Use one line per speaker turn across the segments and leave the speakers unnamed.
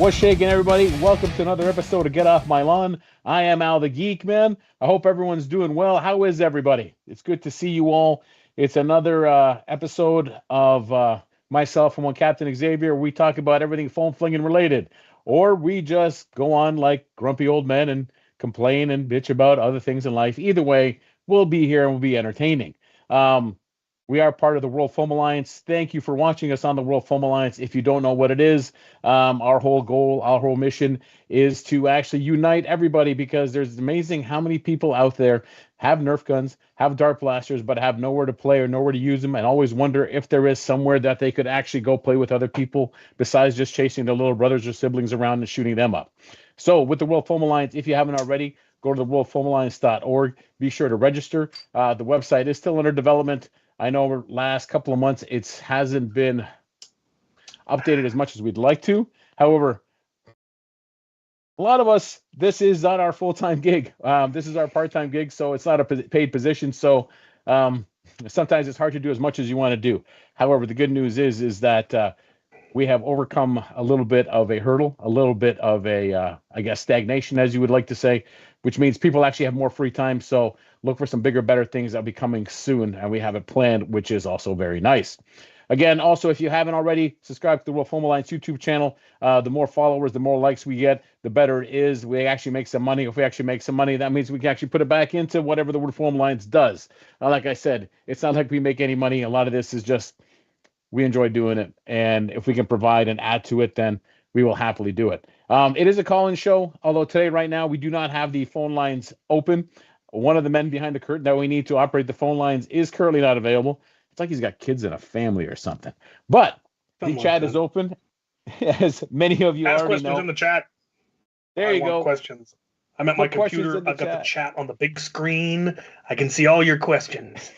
What's shaking, everybody? Welcome to another episode of Get Off My Lawn. I am Al the Geek, man. I hope everyone's doing well. How is everybody? It's good to see you all. It's another episode of myself and one Captain Xavier. We talk about everything foam-flinging related, or we just go on like grumpy old men and complain and bitch about other things in life. Either way, we'll be here and we'll be entertaining. We are part of the World Foam Alliance. Thank you for watching us on the World Foam Alliance. If you don't know what it is, our whole goal, our whole mission is to actually unite everybody, because there's amazing how many people out there have Nerf guns, have dart blasters, but have nowhere to play or nowhere to use them, and always wonder if there is somewhere that they could actually go play with other people besides just chasing their little brothers or siblings around and shooting them up. So with the World Foam Alliance, if you haven't already, go to the worldfoamalliance.org. Be sure to register. The website is still under development. I know over the last couple of months it hasn't been updated as much as we'd like to. However, a lot of us, this is not our full-time gig. This is our part-time gig, so it's not a paid position. So sometimes it's hard to do as much as you want to do. However, the good news is that we have overcome a little bit of a hurdle, a little bit of a, I guess, stagnation, as you would like to say, which means people actually have more free time. So look for some bigger, better things that'll be coming soon, and we have it planned, which is also very nice. Again, also, if you haven't already, subscribe to the World Foam Alliance YouTube channel. The more followers, the more likes we get, the better it is. We actually make some money. If we actually make some money, that means we can actually put it back into whatever the World Foam Alliance does. Like I said, it's not like we make any money. A lot of this is just we enjoy doing it, and if we can provide and add to it, then we will happily do it. It is a call-in show, although today, right now, we do not have the phone lines open. One of the men behind the curtain that we need to operate the phone lines is currently not available. It's like he's got kids in a family or something. But the chat is open, as many of you
Ask
already
questions
know.
in the chat.
There you go.
Questions. I'm at my computer. I've got the chat on the big screen. I can see all your questions.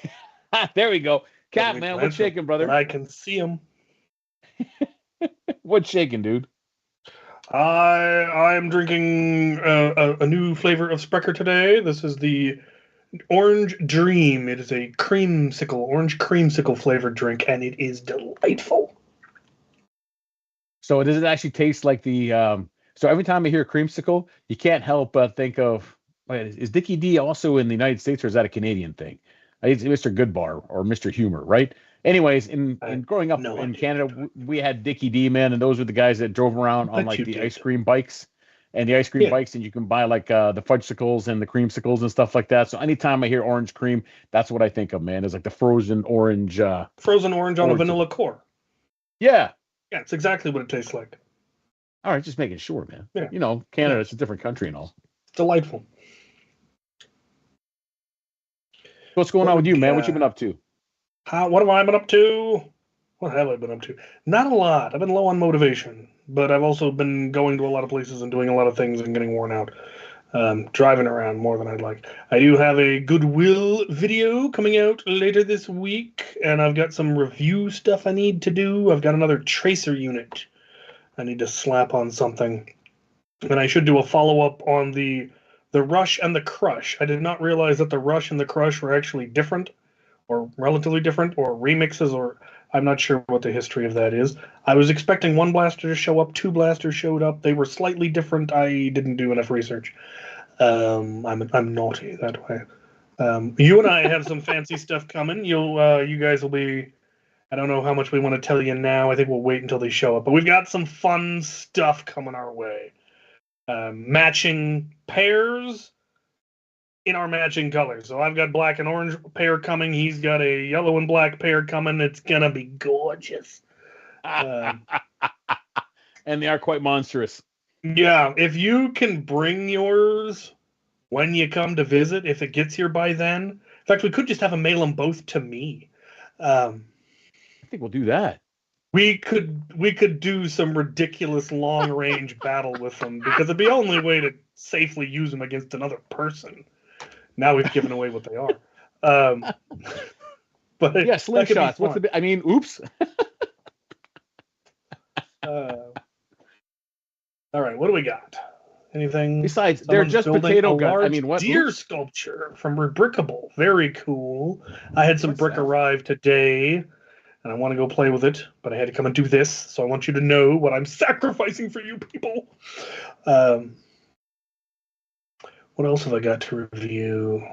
There we go. Cap, man, what's shaking, brother?
I can see them.
What's shaking, dude?
I'm drinking a new flavor of Sprecher today. This is the Orange Dream. It is a orange creamsicle flavored drink, and it is delightful.
So does it actually taste like the... So every time I hear creamsicle, you can't help but think of... Is Dickie D also in the United States, or is that a Canadian thing? It's Mr. Goodbar or Mr. Humor, right? Anyways, in growing up in Canada, we had Dickie D, man, and those were the guys that drove around on like the ice cream bikes. And the ice cream bikes, and you can buy like the fudgesicles and the creamsicles and stuff like that. So anytime I hear orange cream, that's what I think of, man. It's like the frozen orange.
Frozen orange on a vanilla core.
Yeah.
Yeah, it's exactly what it tastes like.
All right, just making sure, man.
Yeah.
You know, Canada, it's a different country and all.
It's delightful.
What's going on with you, man? What you been up to?
What have I been up to? What have I been up to? Not a lot. I've been low on motivation, but I've also been going to a lot of places and doing a lot of things and getting worn out. Driving around more than I'd like. I do have a Goodwill video coming out later this week, and I've got some review stuff I need to do. I've got another tracer unit I need to slap on something. And I should do a follow-up on the Rush and the Crush. I did not realize that the Rush and the Crush were actually different, or relatively different, or remixes, or I'm not sure what the history of that is. I was expecting one blaster to show up, two blasters showed up. They were slightly different. I didn't do enough research. I'm naughty that way. You and I have some fancy stuff coming. You guys will be... I don't know how much we want to tell you now. I think we'll wait until they show up. But we've got some fun stuff coming our way. Matching pairs in our matching colors. So I've got black and orange pair coming. He's got a yellow and black pair coming. It's gonna be gorgeous.
And they are quite monstrous.
Yeah, if you can bring yours when you come to visit, if it gets here by then. In fact, we could just have them mail them both to me.
I think we'll do that.
We could do some ridiculous long-range battle with them, because it'd be the only way to safely use them against another person. Now we've given away what they are. But
yeah, slingshots. What's the? I mean, oops.
All right, what do we got? Anything
besides? They're just potato guns. I mean, what
deer sculpture from Rebrickable? Very cool. I had some brick arrive today. and I want to go play with it, but I had to come and do this, so I want you to know what I'm sacrificing for you people. What else have I got to review?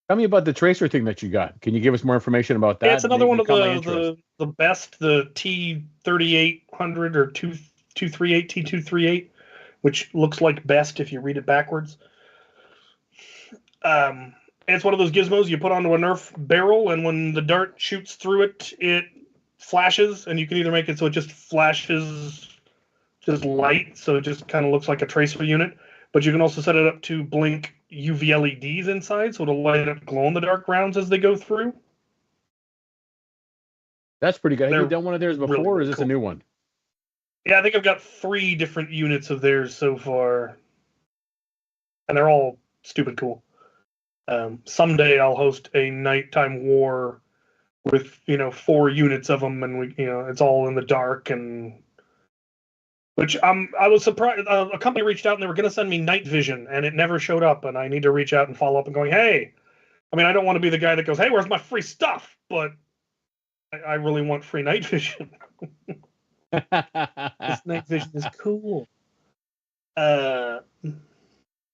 Tell me about the tracer thing that you got. Can you give us more information about that?
Yeah, it's another one of
Caught my interest.
the best, the T3800 or 238 T238, which looks like best if you read it backwards. It's one of those gizmos you put onto a Nerf barrel, and when the dart shoots through it, it flashes, and you can either make it so it just flashes just light, so it just kind of looks like a tracer unit, but you can also set it up to blink UV LEDs inside, so it'll light up glow-in-the-dark rounds as they go through.
That's pretty good. Have
They're
you done one of theirs before,
really,
or is this
cool.
a new one?
Yeah, I think I've got 3 different units of theirs so far, and they're all stupid cool. Someday I'll host a nighttime war with 4 units of them, and it's all in the dark, and which I was surprised. A company reached out and they were going to send me night vision, and it never showed up, and I need to reach out and follow up and going, hey, I mean, I don't want to be the guy that goes, hey, where's my free stuff? But I really want free night vision. This night vision is cool.
I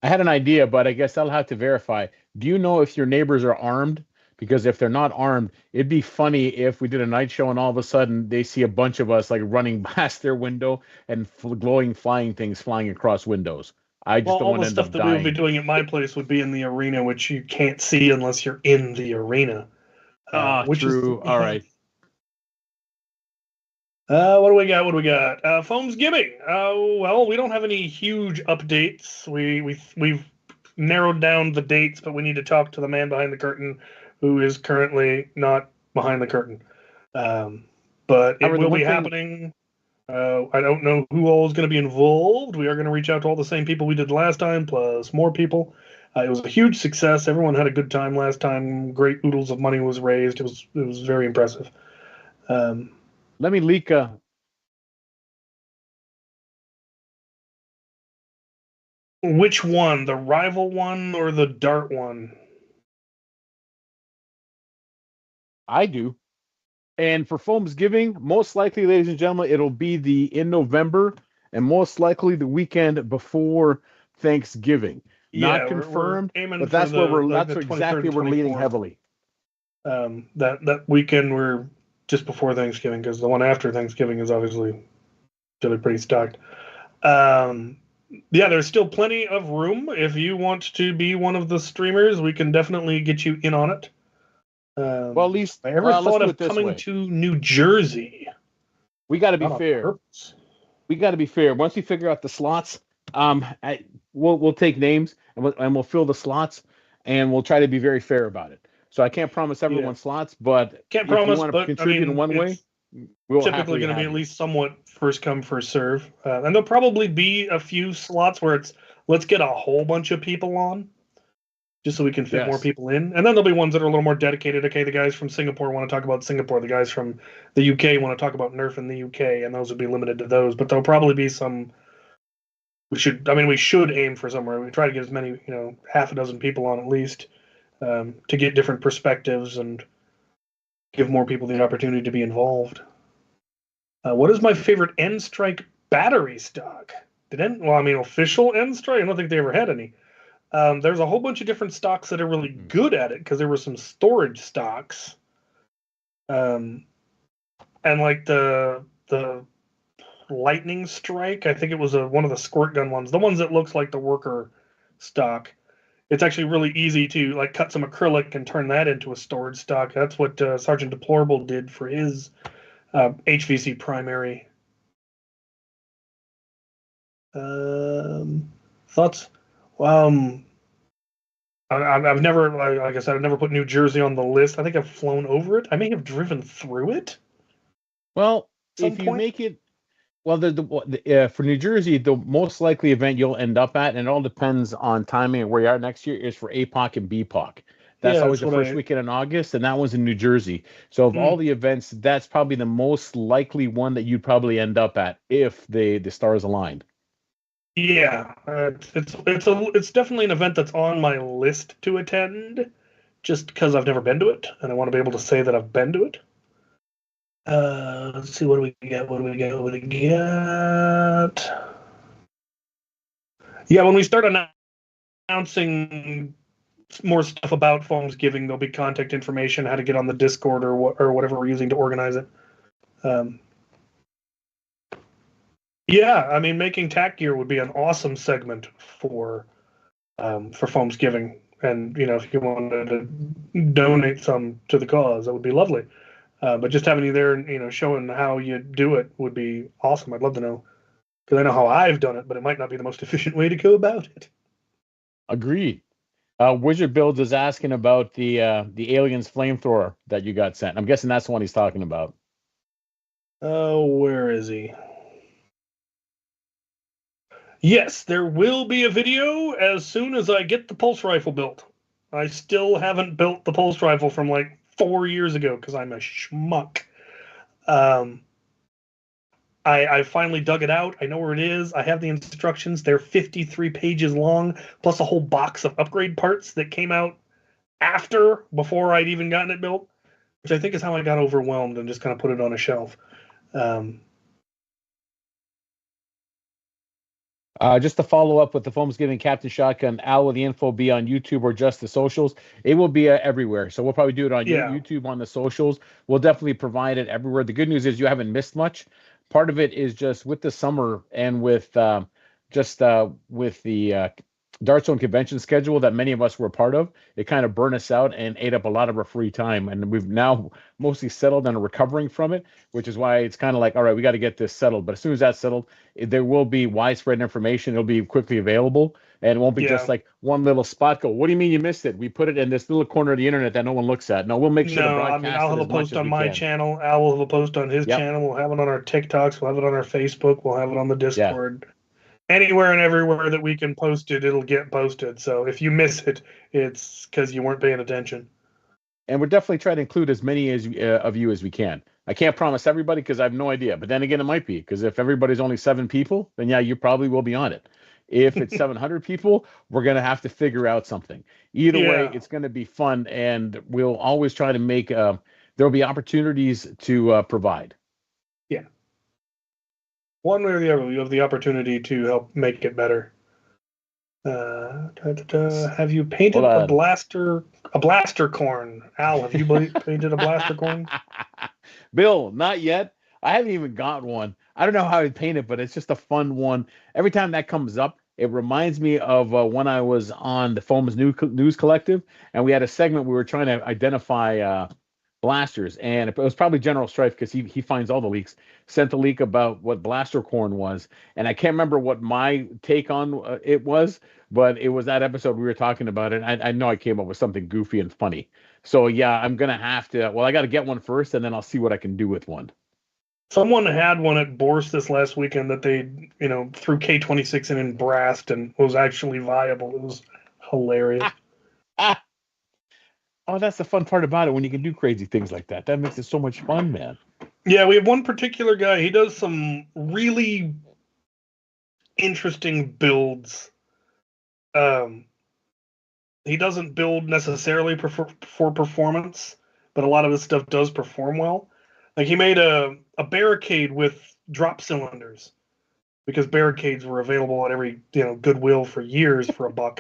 had an idea, but I guess I'll have to verify. Do you know if your neighbors are armed? Because if they're not armed, it'd be funny if we did a night show and all of a sudden they see a bunch of us like running past their window and glowing flying things flying across windows. I just don't
all
want
the
to end
stuff
up
that we would be
dying.
doing at my place would be in the arena, which you can't see unless you're in the arena. Which
True.
is
All right.
What do we got? What do we got? Foam's giving. Well, we don't have any huge updates. We've narrowed down the dates, but we need to talk to the man behind the curtain, who is currently not behind the curtain. But it will be happening. I don't know who all is going to be involved. We are going to reach out to all the same people we did last time, plus more people. It was a huge success. Everyone had a good time last time. Great oodles of money was raised. It was very impressive.
Let me leak
Which one? The rival one or the dart one?
I do. And for Foam's Giving, most likely, ladies and gentlemen, it'll be in November and most likely the weekend before Thanksgiving. Not confirmed,
we're aiming
but
for
that's where
the
exactly
23rd
we're
and
leaning
24th.
heavily.
That weekend we're just before Thanksgiving, because the one after Thanksgiving is obviously really pretty stacked. Yeah, there's still plenty of room. If you want to be one of the streamers, we can definitely get you in on it.
Well, at least
I ever
let's
thought
do
of
it this
coming
way.
to New Jersey.
We got to be
Not on
fair.
purpose.
We got to be fair. Once we figure out the slots, we'll take names and we'll fill the slots, and we'll try to be very fair about it. So I can't promise everyone slots, but
Can't
if
promise,
you want to
but
contribute in one way, we'll
typically going to be at least somewhat first come first serve, and there'll probably be a few slots where it's let's get a whole bunch of people on, just so we can fit more people in, and then there'll be ones that are a little more dedicated. Okay, the guys from Singapore want to talk about Singapore, the guys from the UK want to talk about Nerf in the UK, and those would be limited to those. But there'll probably be some. We should aim for somewhere. We try to get as many, half a dozen people on at least, to get different perspectives and give more people the opportunity to be involved. What is my favorite End Strike battery stock? Official End Strike? I don't think they ever had any. There's a whole bunch of different stocks that are really good at it, because there were some storage stocks. And like the Lightning Strike, I think it was one of the squirt gun ones, the ones that looks like the worker stock. It's actually really easy to like cut some acrylic and turn that into a storage stock. That's what Sergeant Deplorable did for his HVC primary. Thoughts? I've never, like I said, I've never put New Jersey on the list. I think I've flown over it. I may have driven through it.
Well, if you make it, well, for New Jersey, the most likely event you'll end up at, and it all depends on timing and where you are next year, is for APOC and BPOC. That's always the first weekend in August, and that one's in New Jersey. So of all the events, that's probably the most likely one that you'd probably end up at if the stars aligned.
Yeah, it's definitely an event that's on my list to attend, just because I've never been to it, and I want to be able to say that I've been to it. Let's see, what do we get? What do we get? What do we get? Yeah, when we start announcing more stuff about Foamsgiving, there'll be contact information, how to get on the Discord or whatever we're using to organize it. Yeah, I mean, making tack gear would be an awesome segment for Foamsgiving, and if you wanted to donate some to the cause, that would be lovely. But just having you there and showing how you do it would be awesome. I'd love to know, because I know how I've done it, but it might not be the most efficient way to go about it.
Agreed. Wizard Builds is asking about the aliens flamethrower that you got sent. I'm guessing that's the one he's talking about.
Oh, where is he? Yes, there will be a video as soon as I get the pulse rifle built. I still haven't built the pulse rifle from like 4 years ago because I'm a schmuck. I finally dug it out. I know where it is. I have the instructions. They're 53 pages long, plus a whole box of upgrade parts that came out before I'd even gotten it built, which I think is how I got overwhelmed and just kind of put it on a shelf.
Just to follow up with the Foamsgiving Captain Shotgun, Al, will the info be on YouTube or just the socials? It will be everywhere. So we'll probably do it on YouTube, on the socials. We'll definitely provide it everywhere. The good news is you haven't missed much. Part of it is just with the summer and with the Dart Zone convention schedule that many of us were a part of, it kind of burned us out and ate up a lot of our free time. And we've now mostly settled and are recovering from it, which is why it's kind of like, all right, we got to get this settled. But as soon as that's settled, there will be widespread information. It'll be quickly available, and it won't be just like one little spot. Go, what do you mean you missed it? We put it in this little corner of the internet that no one looks at. No, we'll make sure to broadcast
I'll have a post on my channel. Al will have a post on his channel. We'll have it on our TikToks. We'll have it on our Facebook. We'll have it on the Discord. Yeah. Anywhere and everywhere that we can post it, it'll get posted. So if you miss it, it's because you weren't paying attention.
And we're definitely trying to include as many of you as we can. I can't promise everybody because I have no idea. But then again, it might be because if everybody's only 7 people, then yeah, you probably will be on it. If it's 700 people, we're going to have to figure out something. Either way, it's going to be fun. And we'll always try to make, there'll be opportunities to provide.
Yeah. One way or the other, you have the opportunity to help make it better. Have you painted a blaster corn? Al, have you painted a blaster corn?
Bill, not yet. I haven't even got one. I don't know how to paint it, but it's just a fun one. Every time that comes up, it reminds me of when I was on the Foam's News Collective, and we had a segment we were trying to identify blasters, and it was probably General Strife because he finds all the leaks. Sent a leak about what blaster corn was, and I can't remember what my take on it was, but it was that episode we were talking about it. I know I came up with something goofy and funny. So yeah, I'm gonna have to. Well, I got to get one first, and then I'll see what I can do with one.
Someone had one at Bourse this last weekend that they, threw K26 in brast and was actually viable. It was hilarious.
Oh, that's the fun part about it when you can do crazy things like that. That makes it so much fun, man.
Yeah, we have one particular guy. He does some really interesting builds. He doesn't build necessarily for performance, but a lot of his stuff does perform well. Like he made a barricade with drop cylinders because barricades were available at every Goodwill for years for $1.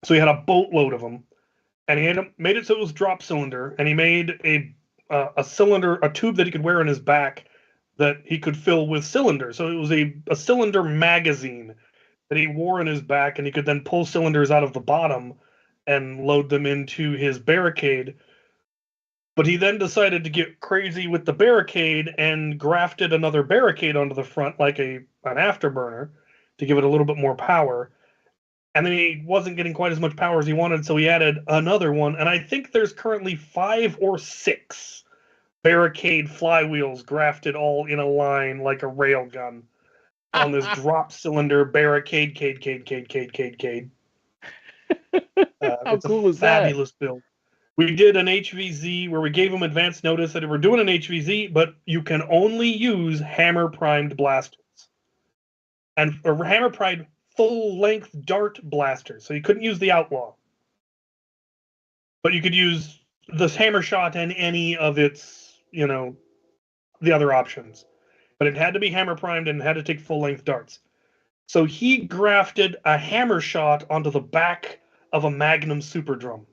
So he had a boatload of them, and he made it so it was drop cylinder, and he made a cylinder, a tube that he could wear in his back that he could fill with cylinders. So it was a cylinder magazine that he wore in his back, and he could then pull cylinders out of the bottom and load them into his barricade. But he then decided to get crazy with the barricade and grafted another barricade onto the front like an afterburner to give it a little bit more power. And then he wasn't getting quite as much power as he wanted, so he added another one. And I think there's currently 5 or 6 barricade flywheels grafted all in a line like a railgun on this drop cylinder barricade. How cool is that? Fabulous build. We did an HVZ where we gave him advance notice that we're doing an HVZ, but you can only use hammer primed blasters and hammer primed full length dart blasters. So you couldn't use the Outlaw, but you could use this hammer shot and any of its the other options, but it had to be hammer primed and had to take full length darts. So he grafted a hammer shot onto the back of a Magnum Super Drum.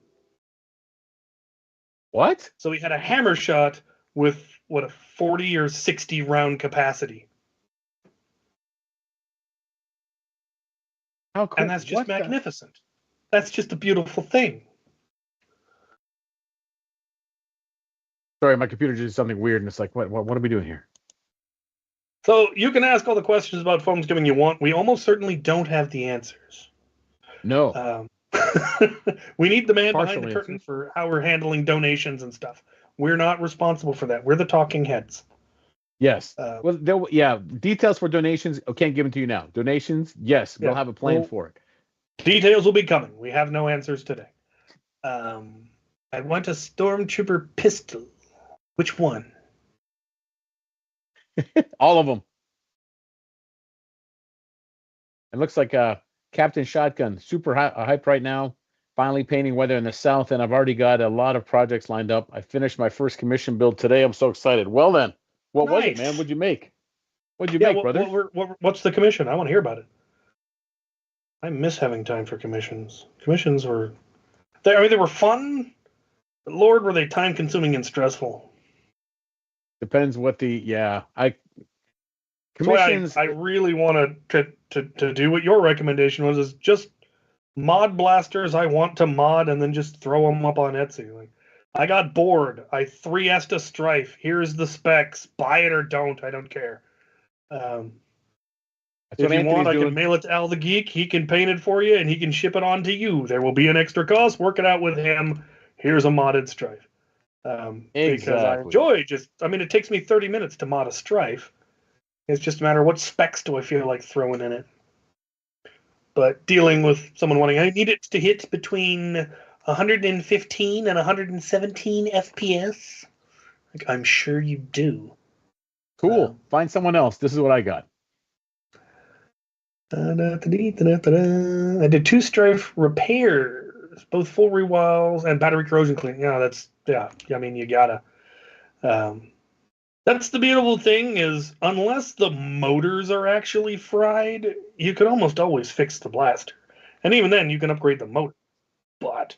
What?
So he had a hammer shot with a 40 or 60 round capacity.
How cool.
And that's just magnificent. That's just a beautiful thing.
Sorry, my computer did something weird, and it's like, what are we doing here?
So you can ask all the questions about Foam-flinging you want. We almost certainly don't have the answers.
No.
We need the man behind the curtain for how we're handling donations and stuff. We're not responsible for that. We're the talking heads.
Yes. Details for donations. I can't give them to you now. Donations, yes, we'll have a plan for it.
Details will be coming. We have no answers today. I want a Stormtrooper pistol. Which one?
All of them. It looks like Captain Shotgun, super hyped right now. Finally painting weather in the south, and I've already got a lot of projects lined up. I finished my first commission build today. I'm so excited. Well then, what was it, man? What'd you make? What'd you make, brother?
What's the commission? I want to hear about it. I miss having time for commissions. Commissions were, they were fun, but Lord, were they time consuming and stressful.
Depends what
commissions. I really want to do what your recommendation was, is just mod blasters I want to mod and then just throw them up on Etsy. Like, I got bored. I 3S'd a Strife. Here's the specs. Buy it or don't. I don't care. If you want, I can mail it to Al the Geek. He can paint it for you and he can ship it on to you. There will be an extra cost. Work it out with him. Here's a modded Strife. Because I enjoy it takes me 30 minutes to mod a Strife. It's just a matter of what specs do I feel like throwing in it. But dealing with someone wanting, I need it to hit between 115 and 117 FPS. Like, I'm sure you do.
Cool. Find someone else. This is what I got.
I did 2 Strife repairs, both full rewalls and battery corrosion cleaning. You gotta. That's the beautiful thing, is unless the motors are actually fried, you can almost always fix the blaster. And even then, you can upgrade the motor. But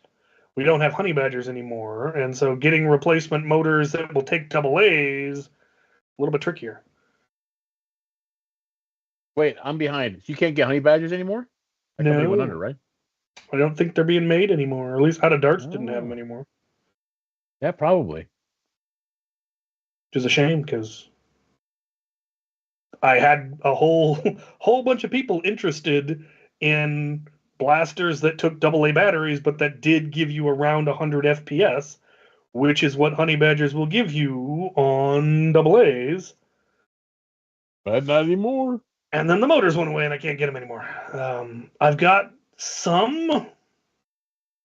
we don't have honey badgers anymore, and so getting replacement motors that will take AA's a little bit trickier.
Wait, I'm behind. You can't get honey badgers anymore? That company went under, right?
I don't think they're being made anymore. Or at least Out of Darts didn't have them anymore.
Yeah, probably.
Which is a shame, because I had a whole bunch of people interested in blasters that took AA batteries, but that did give you around 100 FPS, which is what honey badgers will give you on AA's.
But not anymore.
And then the motors went away, and I can't get them anymore. I've got some,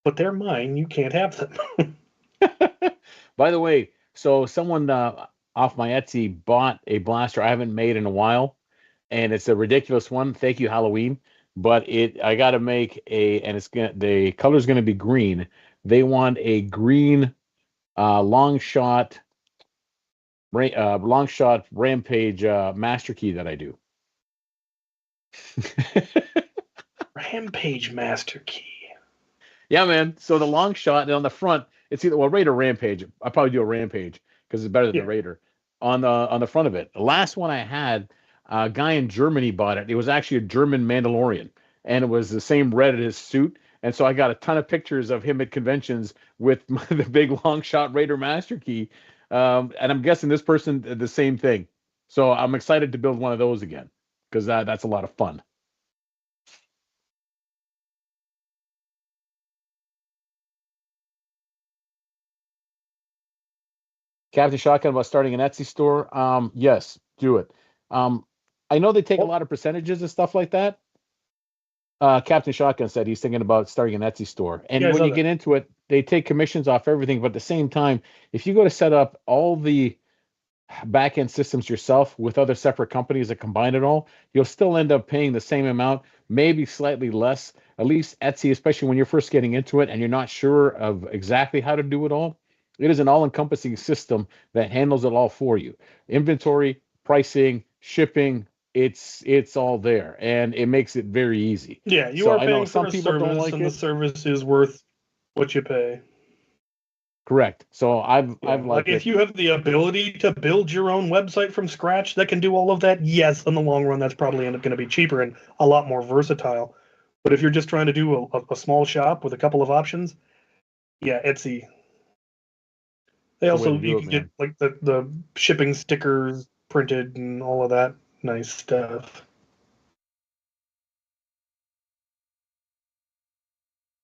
but they're mine. You can't have them.
By the way, so someone off my Etsy bought a blaster I haven't made in a while, and it's a ridiculous one. Thank you, Halloween. But I got to make the color's gonna be green. They want a green long shot rampage master key that I do.
Rampage master key.
Yeah, man. So the long shot, and on the front, it's either Raider Rampage. I'll probably do a Rampage because it's better than the Raider. On the front of it, the last one I had, a guy in Germany bought it. It was actually a German Mandalorian, and it was the same red as his suit. And so I got a ton of pictures of him at conventions with the big long shot Raider master key. And I'm guessing this person did the same thing. So I'm excited to build one of those again, because that's a lot of fun. Captain Shotgun about starting an Etsy store. Yes, do it. I know they take a lot of percentages and stuff like that. Captain Shotgun said he's thinking about starting an Etsy store. And when you get into it, they take commissions off everything. But at the same time, if you go to set up all the back-end systems yourself with other separate companies that combine it all, you'll still end up paying the same amount, maybe slightly less. At least Etsy, especially when you're first getting into it and you're not sure of exactly how to do it all, It is an all-encompassing system that handles it all for you. Inventory, pricing, shipping, it's all there, and it makes it very easy.
Yeah, you
So
are
I know
paying for
some
a
people don't
service,
like
and the
it.
service is worth what you pay.
Correct. So I've
Yeah, like
liked
if
it.
you have the ability to build your own website from scratch that can do all of that, yes, in the long run, that's probably going to be cheaper and a lot more versatile. But if you're just trying to do a small shop with a couple of options, yeah, Etsy. They
It's the way
also
to
you
do it,
can get
man.
like the shipping stickers printed and all of that nice stuff.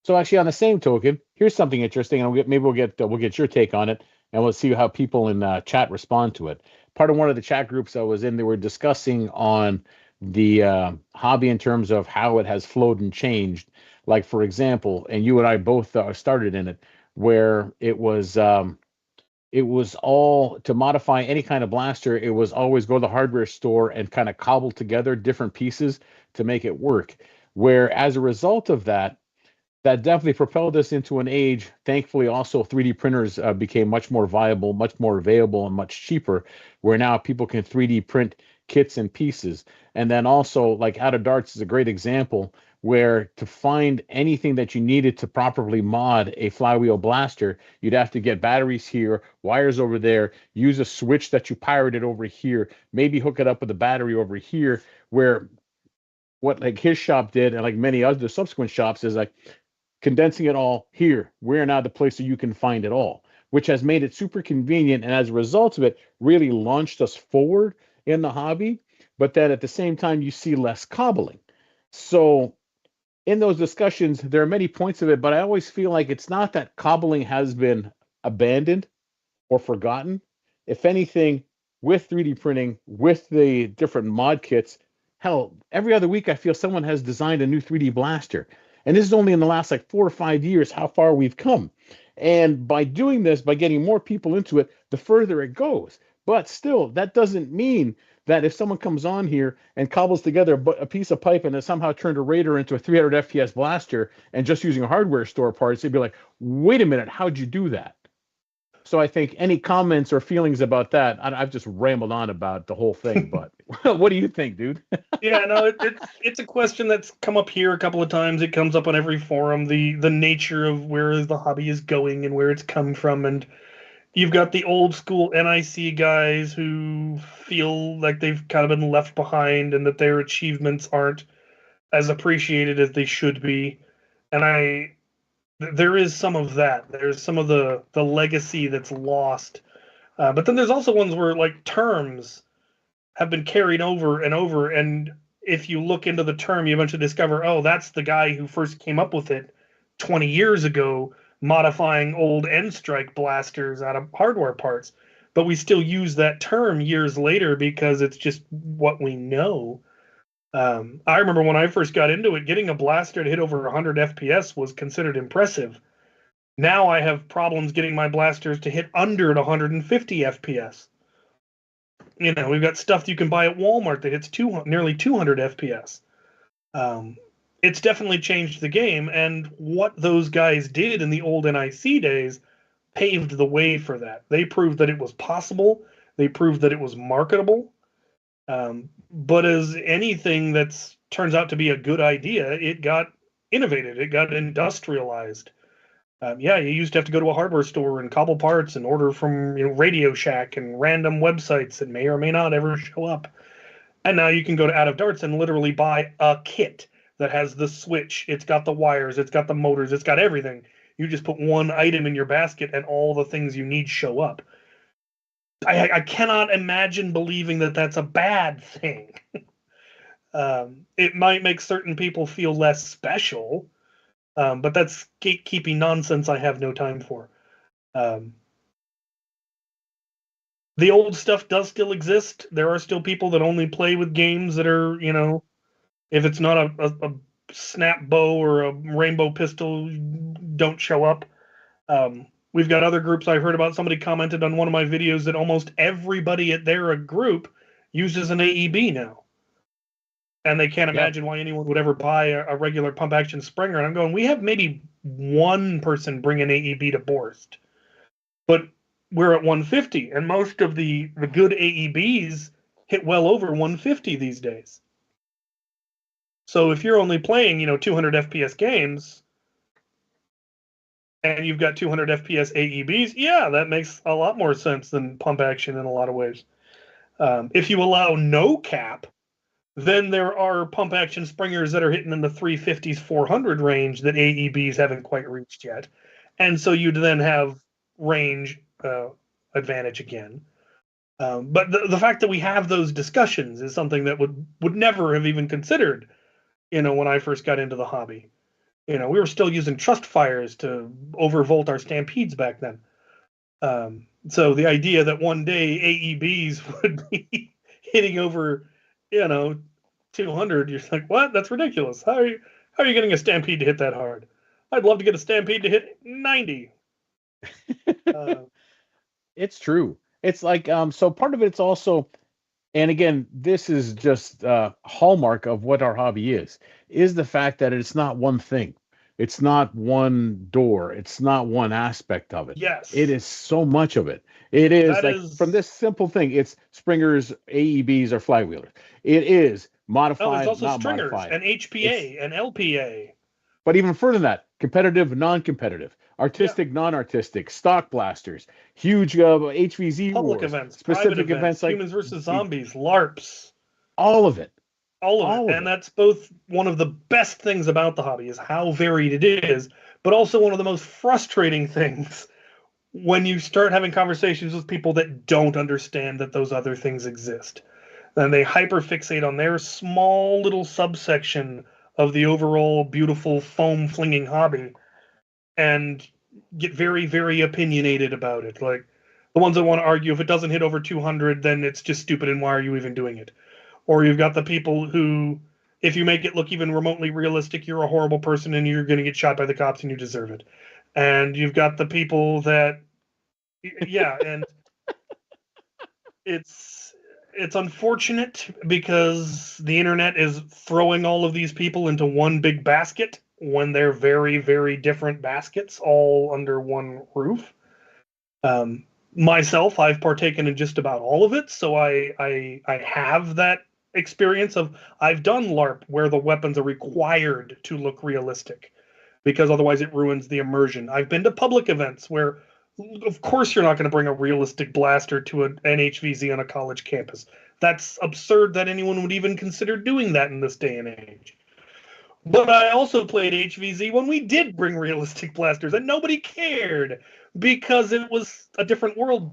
So actually, on the same token, here's something interesting, and maybe we'll get your take on it, and we'll see how people in chat respond to it. Part of one of the chat groups I was in, they were discussing on the hobby in terms of how it has flowed and changed. Like for example, and you and I both started in it, where it was all to modify any kind of blaster. It was always go to the hardware store and kind of cobble together different pieces to make it work. Where as a result of that, that definitely propelled us into an age. Thankfully, also 3D printers became much more viable, much more available, and much cheaper. Where now people can 3D print kits and pieces. And then also, like Out of Darts is a great example where to find anything that you needed to properly mod a flywheel blaster, you'd have to get batteries here, wires over there, use a switch that you pirated over here, maybe hook it up with a battery over here. Where what like his shop did, and like many other subsequent shops, is like condensing it all here. We're now the place that you can find it all, which has made it super convenient. And as a result of it, really launched us forward in the hobby. But then at the same time, you see less cobbling. So in those discussions, there are many points of it, but I always feel like it's not that cobbling has been abandoned or forgotten. If anything, with 3D printing, with the different mod kits, hell, every other week I feel someone has designed a new 3D blaster. And this is only in the last like 4 or 5 years how far we've come. And by doing this, by getting more people into it, the further it goes. But still, that doesn't mean that if someone comes on here and cobbles together a piece of pipe and has somehow turned a Raider into a 300 FPS blaster and just using hardware store parts, they'd be like, wait a minute, how'd you do that? So I think any comments or feelings about that, I've just rambled on about the whole thing, but what do you think, dude?
Yeah, no, it's a question that's come up here a couple of times. It comes up on every forum. The nature of where the hobby is going and where it's come from, and you've got the old school NIC guys who feel like they've kind of been left behind and that their achievements aren't as appreciated as they should be. And there is some of that. There's some of the legacy that's lost. But then there's also ones where like terms have been carried over and over. And if you look into the term, you eventually discover, oh, that's the guy who first came up with it 20 years ago, modifying old N strike blasters out of hardware parts. But we still use that term years later because it's just what we know. I remember when I first got into it, getting a blaster to hit over 100 FPS was considered impressive. Now I have problems getting my blasters to hit under 150 FPS. We've got stuff that you can buy at Walmart that hits nearly 200 FPS. Um, it's definitely changed the game, and what those guys did in the old NIC days paved the way for that. They proved that it was possible. They proved that it was marketable. But as anything that's turns out to be a good idea, it got innovated. It got industrialized. Yeah, you used to have to go to a hardware store and cobble parts and order from Radio Shack and random websites that may or may not ever show up. And now you can go to Out of Darts and literally buy a kit that has the switch. It's got the wires. It's got the motors. It's got everything. You just put one item in your basket and all the things you need show up. I cannot imagine believing that that's a bad thing. It might make certain people feel less special, but that's gatekeeping nonsense I have no time for. Um, the old stuff does still exist. There are still people that only play with games that are, if it's not a snap bow or a rainbow pistol, don't show up. We've got other groups. I heard about somebody commented on one of my videos that almost everybody at their group uses an AEB now. And they can't
Yep.
imagine why anyone would ever buy a regular pump action Springer. And I'm going, we have maybe one person bring an AEB to Borst. but we're at 150, and most of the good AEBs hit well over 150 these days. So if you're only playing, 200 FPS games, and you've got 200 FPS AEBs, yeah, that makes a lot more sense than pump action in a lot of ways. If you allow no cap, then there are pump action springers that are hitting in the 350s, 400 range that AEBs haven't quite reached yet. And so you'd then have range advantage again. But the fact that we have those discussions is something that would never have even considered, when I first got into the hobby. We were still using trust fires to overvolt our stampedes back then. So the idea that one day AEBs would be hitting over, 200, you're like, what? That's ridiculous. How are you getting a stampede to hit that hard? I'd love to get a stampede to hit 90.
It's true. It's like so part of it's also, and again, this is just hallmark of what our hobby is the fact that it's not one thing. It's not one door. It's not one aspect of it.
Yes.
It is so much of it. It is
That
like
is-
from this simple thing, it's springers, AEBs, or flywheelers. It is modified,
there's also
not
stringers
modified.
and HPA and LPA.
But even further than that, competitive, non-competitive, artistic, non-artistic, stock blasters, huge HVZ
Public
wars,
events,
specific
private events,
like
humans versus zombies, LARPs.
all of it.
All of
All
it.
of
And
it.
that's both one of the best things about the hobby is how varied it is, but also one of the most frustrating things when you start having conversations with people that don't understand that those other things exist. And they hyperfixate on their small little subsection of the overall beautiful foam-flinging hobby and get very, very opinionated about it. Like the ones that want to argue if it doesn't hit over 200, then it's just stupid and why are you even doing it? Or you've got the people who, if you make it look even remotely realistic, you're a horrible person and you're going to get shot by the cops and you deserve it. And you've got the people that, yeah, and it's unfortunate because the internet is throwing all of these people into one big basket when they're very, very different baskets all under one roof. Myself, I've partaken in just about all of it, so I have that experience of I've done LARP where the weapons are required to look realistic because otherwise it ruins the immersion. I've been to public events where of course you're not going to bring a realistic blaster to an HVZ on a college campus. That's absurd that anyone would even consider doing that in this day and age. But I also played HVZ when we did bring realistic blasters and nobody cared because it was a different world,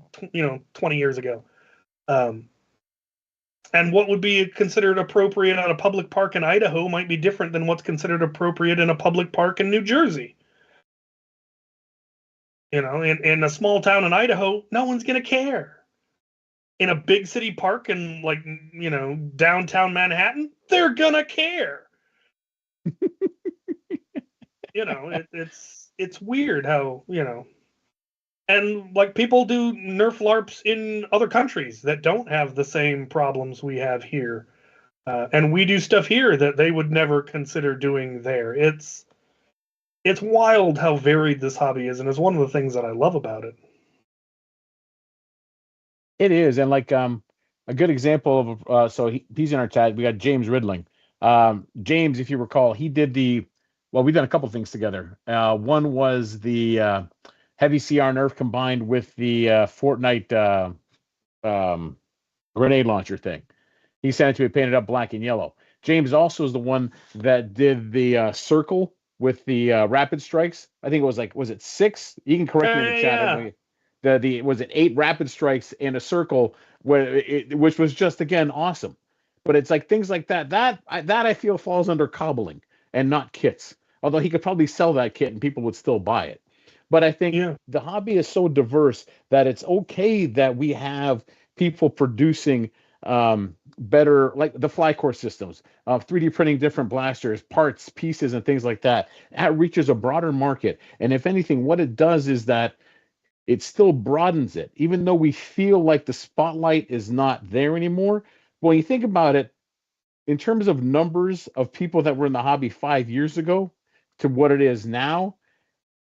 20 years ago. And what would be considered appropriate at a public park in Idaho might be different than what's considered appropriate in a public park in New Jersey. In a small town in Idaho, no one's going to care. In a big city park in downtown Manhattan, they're going to care. It's weird how, and like people do Nerf LARPs in other countries that don't have the same problems we have here. And we do stuff here that they would never consider doing there. It's wild how varied this hobby is, and it's one of the things that I love about it.
It is, and like a good example of so he's in our chat. We got James Ridling. James, if you recall, he did we've done a couple things together. One was the heavy CR Nerf combined with the Fortnite grenade launcher thing. He sent it to me painted up black and yellow. James also is the one that did the circle with the rapid strikes. I think it was it 6? You can correct me in the chat. Yeah. Was it 8 rapid strikes in a circle which was just again awesome. But it's like things like that. That I feel falls under cobbling and not kits. Although he could probably sell that kit and people would still buy it. But I think the hobby is so diverse that it's okay that we have people producing better, like the Flycore systems, 3D printing different blasters, parts, pieces, and things like that. That reaches a broader market. And if anything, what it does is that it still broadens it, even though we feel like the spotlight is not there anymore. When you think about it, in terms of numbers of people that were in the hobby 5 years ago to what it is now,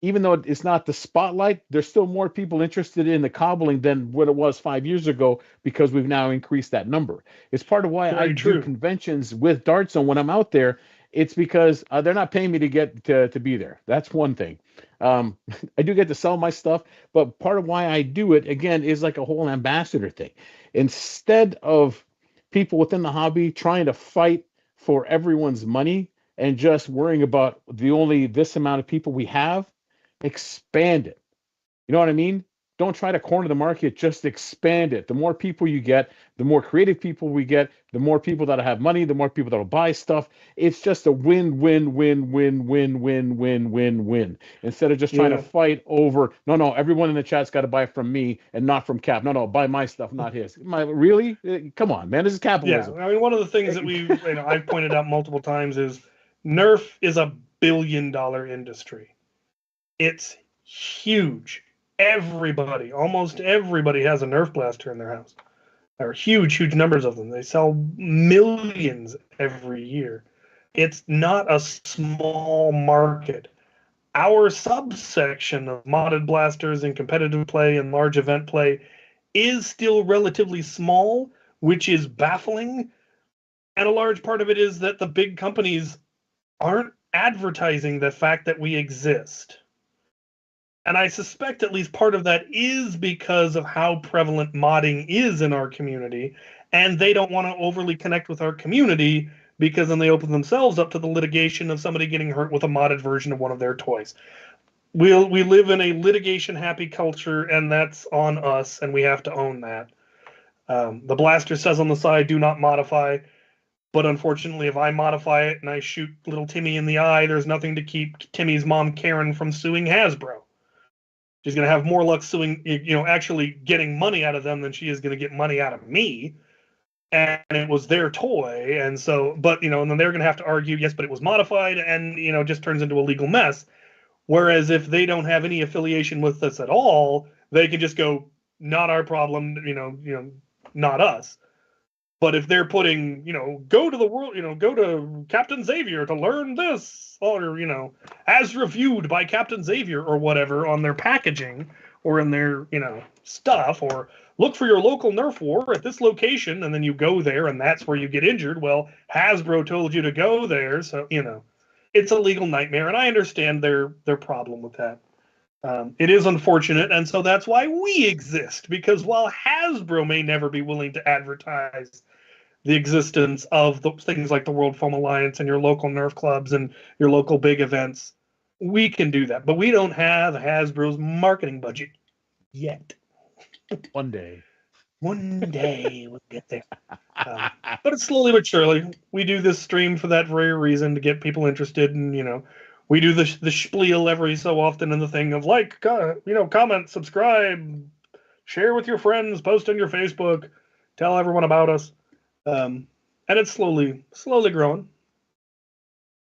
even though it's not the spotlight, there's still more people interested in the cobbling than what it was 5 years ago because we've now increased that number. It's part of why I
Very
do
true.
conventions with Dart Zone when I'm out there. It's because they're not paying me to get to be there. That's one thing. Um, I do get to sell my stuff, but part of why I do it again is like a whole ambassador thing. Instead of people within the hobby trying to fight for everyone's money and just worrying about the only this amount of people we have, expand it. You know what I mean? Don't try to corner the market, just expand it. The more people you get, the more creative people we get, the more people that have money, the more people that'll buy stuff. It's just a win, win, win, win, win, win, win, win, win. Instead of just trying to
Yeah.
fight over, no, no, everyone in the chat's got to buy from me and not from Cap. No, no, buy my stuff, not his. Really? Come on, man. This is
Yeah.
capitalism.
I mean, one of the things that I've pointed out multiple times is Nerf is a billion-dollar industry. It's huge. Everybody, almost everybody has a Nerf blaster in their house. There are huge, huge numbers of them. They sell millions every year. It's not a small market. Our subsection of modded blasters and competitive play and large event play is still relatively small, which is baffling. And a large part of it is that the big companies aren't advertising the fact that we exist. And I suspect at least part of that is because of how prevalent modding is in our community. And they don't want to overly connect with our community because then they open themselves up to the litigation of somebody getting hurt with a modded version of one of their toys. We live in a litigation happy culture, and that's on us, and we have to own that. The blaster says on the side, do not modify. But unfortunately, if I modify it and I shoot little Timmy in the eye, there's nothing to keep Timmy's mom, Karen, from suing Hasbro. She's going to have more luck suing, actually getting money out of them than she is going to get money out of me. And it was their toy. And so, but, and then they're going to have to argue, yes, but it was modified, and, just turns into a legal mess. Whereas if they don't have any affiliation with us at all, they can just go, not our problem, not us. But if they're putting, go to the world, go to Captain Xavier to learn this, or, as reviewed by Captain Xavier or whatever on their packaging or in their, stuff, or look for your local Nerf war at this location, and then you go there and that's where you get injured. Well, Hasbro told you to go there, so, it's a legal nightmare, and I understand their problem with that. It is unfortunate, and so that's why we exist, because while Hasbro may never be willing to advertise the existence of the things like the World Foam Alliance and your local Nerf clubs and your local big events, we can do that. But we don't have Hasbro's marketing budget yet.
One day.
One day we'll get there. But it's slowly but surely. We do this stream for that very reason, to get people interested, and we do the spiel every so often in the thing of comment, subscribe, share with your friends, post on your Facebook, tell everyone about us. And it's slowly growing.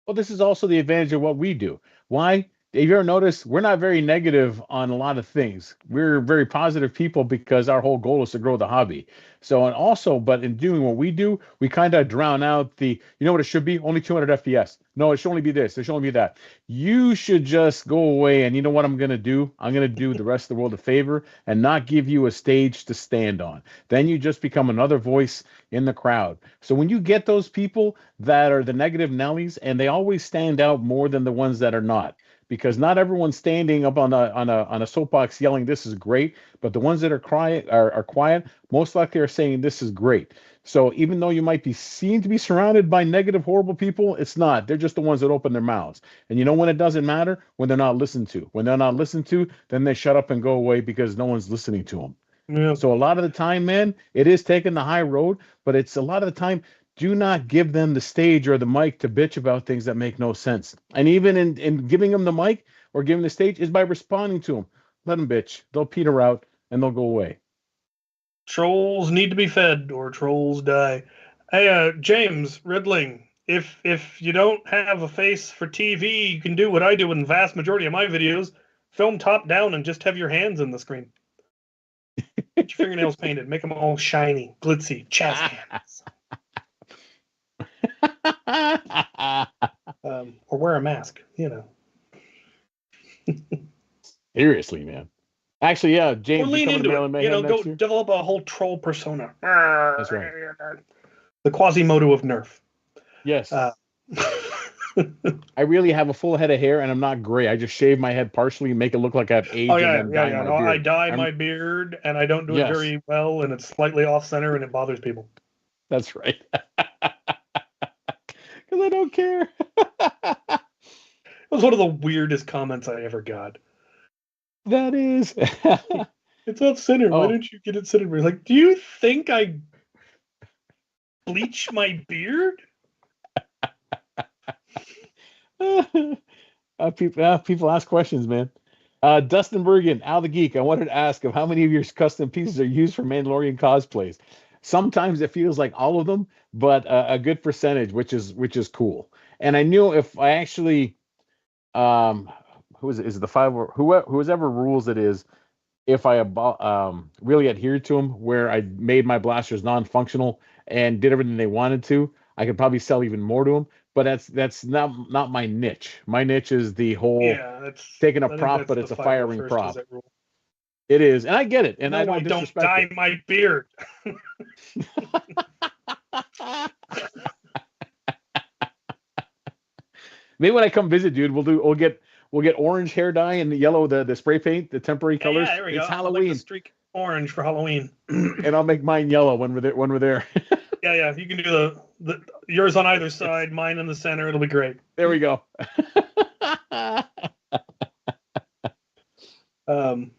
Well, this is also the advantage of what we do. Why? If you ever notice, we're not very negative on a lot of things. We're very positive people because our whole goal is to grow the hobby. So, and also, but in doing what we do, we kind of drown out you know what it should be? Only 200 FPS. No, it should only be this. It should only be that. You should just go away. And you know what I'm going to do? I'm going to do the rest of the world a favor and not give you a stage to stand on. Then you just become another voice in the crowd. So when you get those people that are the negative Nellies, and they always stand out more than the ones that are not, because not everyone's standing up on a soapbox yelling this is great, but the ones that are quiet most likely are saying this is great. So even though you might be seen to be surrounded by negative, horrible people, it's not. They're just the ones that open their mouths. And you know when it doesn't matter? When they're not listened to. When they're not listened to, then they shut up and go away because no one's listening to them.
Yeah.
So a lot of the time, man, it is taking the high road, but it's a lot of the time, do not give them the stage or the mic to bitch about things that make no sense. And even in giving them the mic or giving the stage is by responding to them. Let them bitch. They'll peter out and they'll go away.
Trolls need to be fed, or trolls die. Hey, James Ridling, if you don't have a face for TV, you can do what I do in the vast majority of my videos: film top down and just have your hands in the screen. Get your fingernails painted, make them all shiny, glitzy, chaz hands. Or wear a mask,
Seriously, man. Actually, yeah,
Or
James, you
lean
coming to
into it.
Maryland Mayhem
Go
next year?
develop a whole troll persona.
That's right.
The Quasimodo of Nerf.
Yes.
Uh,
I really have a full head of hair, and I'm not gray. I just shave my head partially and make it look like I have
oh
age, and
yeah,
then
yeah,
dye
yeah.
my
No, I
beard.
dye
I'm
my beard, and I don't do it
yes,
very well, and it's slightly off center, and it bothers people.
that's right. Because I don't care.
It was one of the weirdest comments I ever got.
That is.
It's not center. Why
Oh,
don't you get it centered? Like, do you think I bleach my beard?
people ask questions, man. Dustin Bergen, Al the Geek. I wanted to ask of how many of your custom pieces are used for Mandalorian cosplays. Sometimes it feels like all of them, but a good percentage, which is cool. And I knew if I actually, um, who is it the five or whoever rules it is, if I really adhered to them, where I made my blasters non-functional and did everything they wanted to, I could probably sell even more to them. But that's not my niche. My niche is the whole
Yeah,
taking a
I think
prop,
that's
but
the
it's a firing
501st is
prop.
that rule.
It is, and I get it, and I
No, I
don't
don't
disrespect
dye
it.
my beard.
Maybe when I come visit, dude, we'll get orange hair dye and the yellow, the spray paint, the temporary
Yeah, yeah,
colors.
there we go.
It's
I'll make the
Halloween,
streak orange for Halloween.
and I'll make mine yellow when we're there.
Yeah, yeah. You can do the yours on either
It's
side, mine in the center. It'll be great.
there we go.
Um,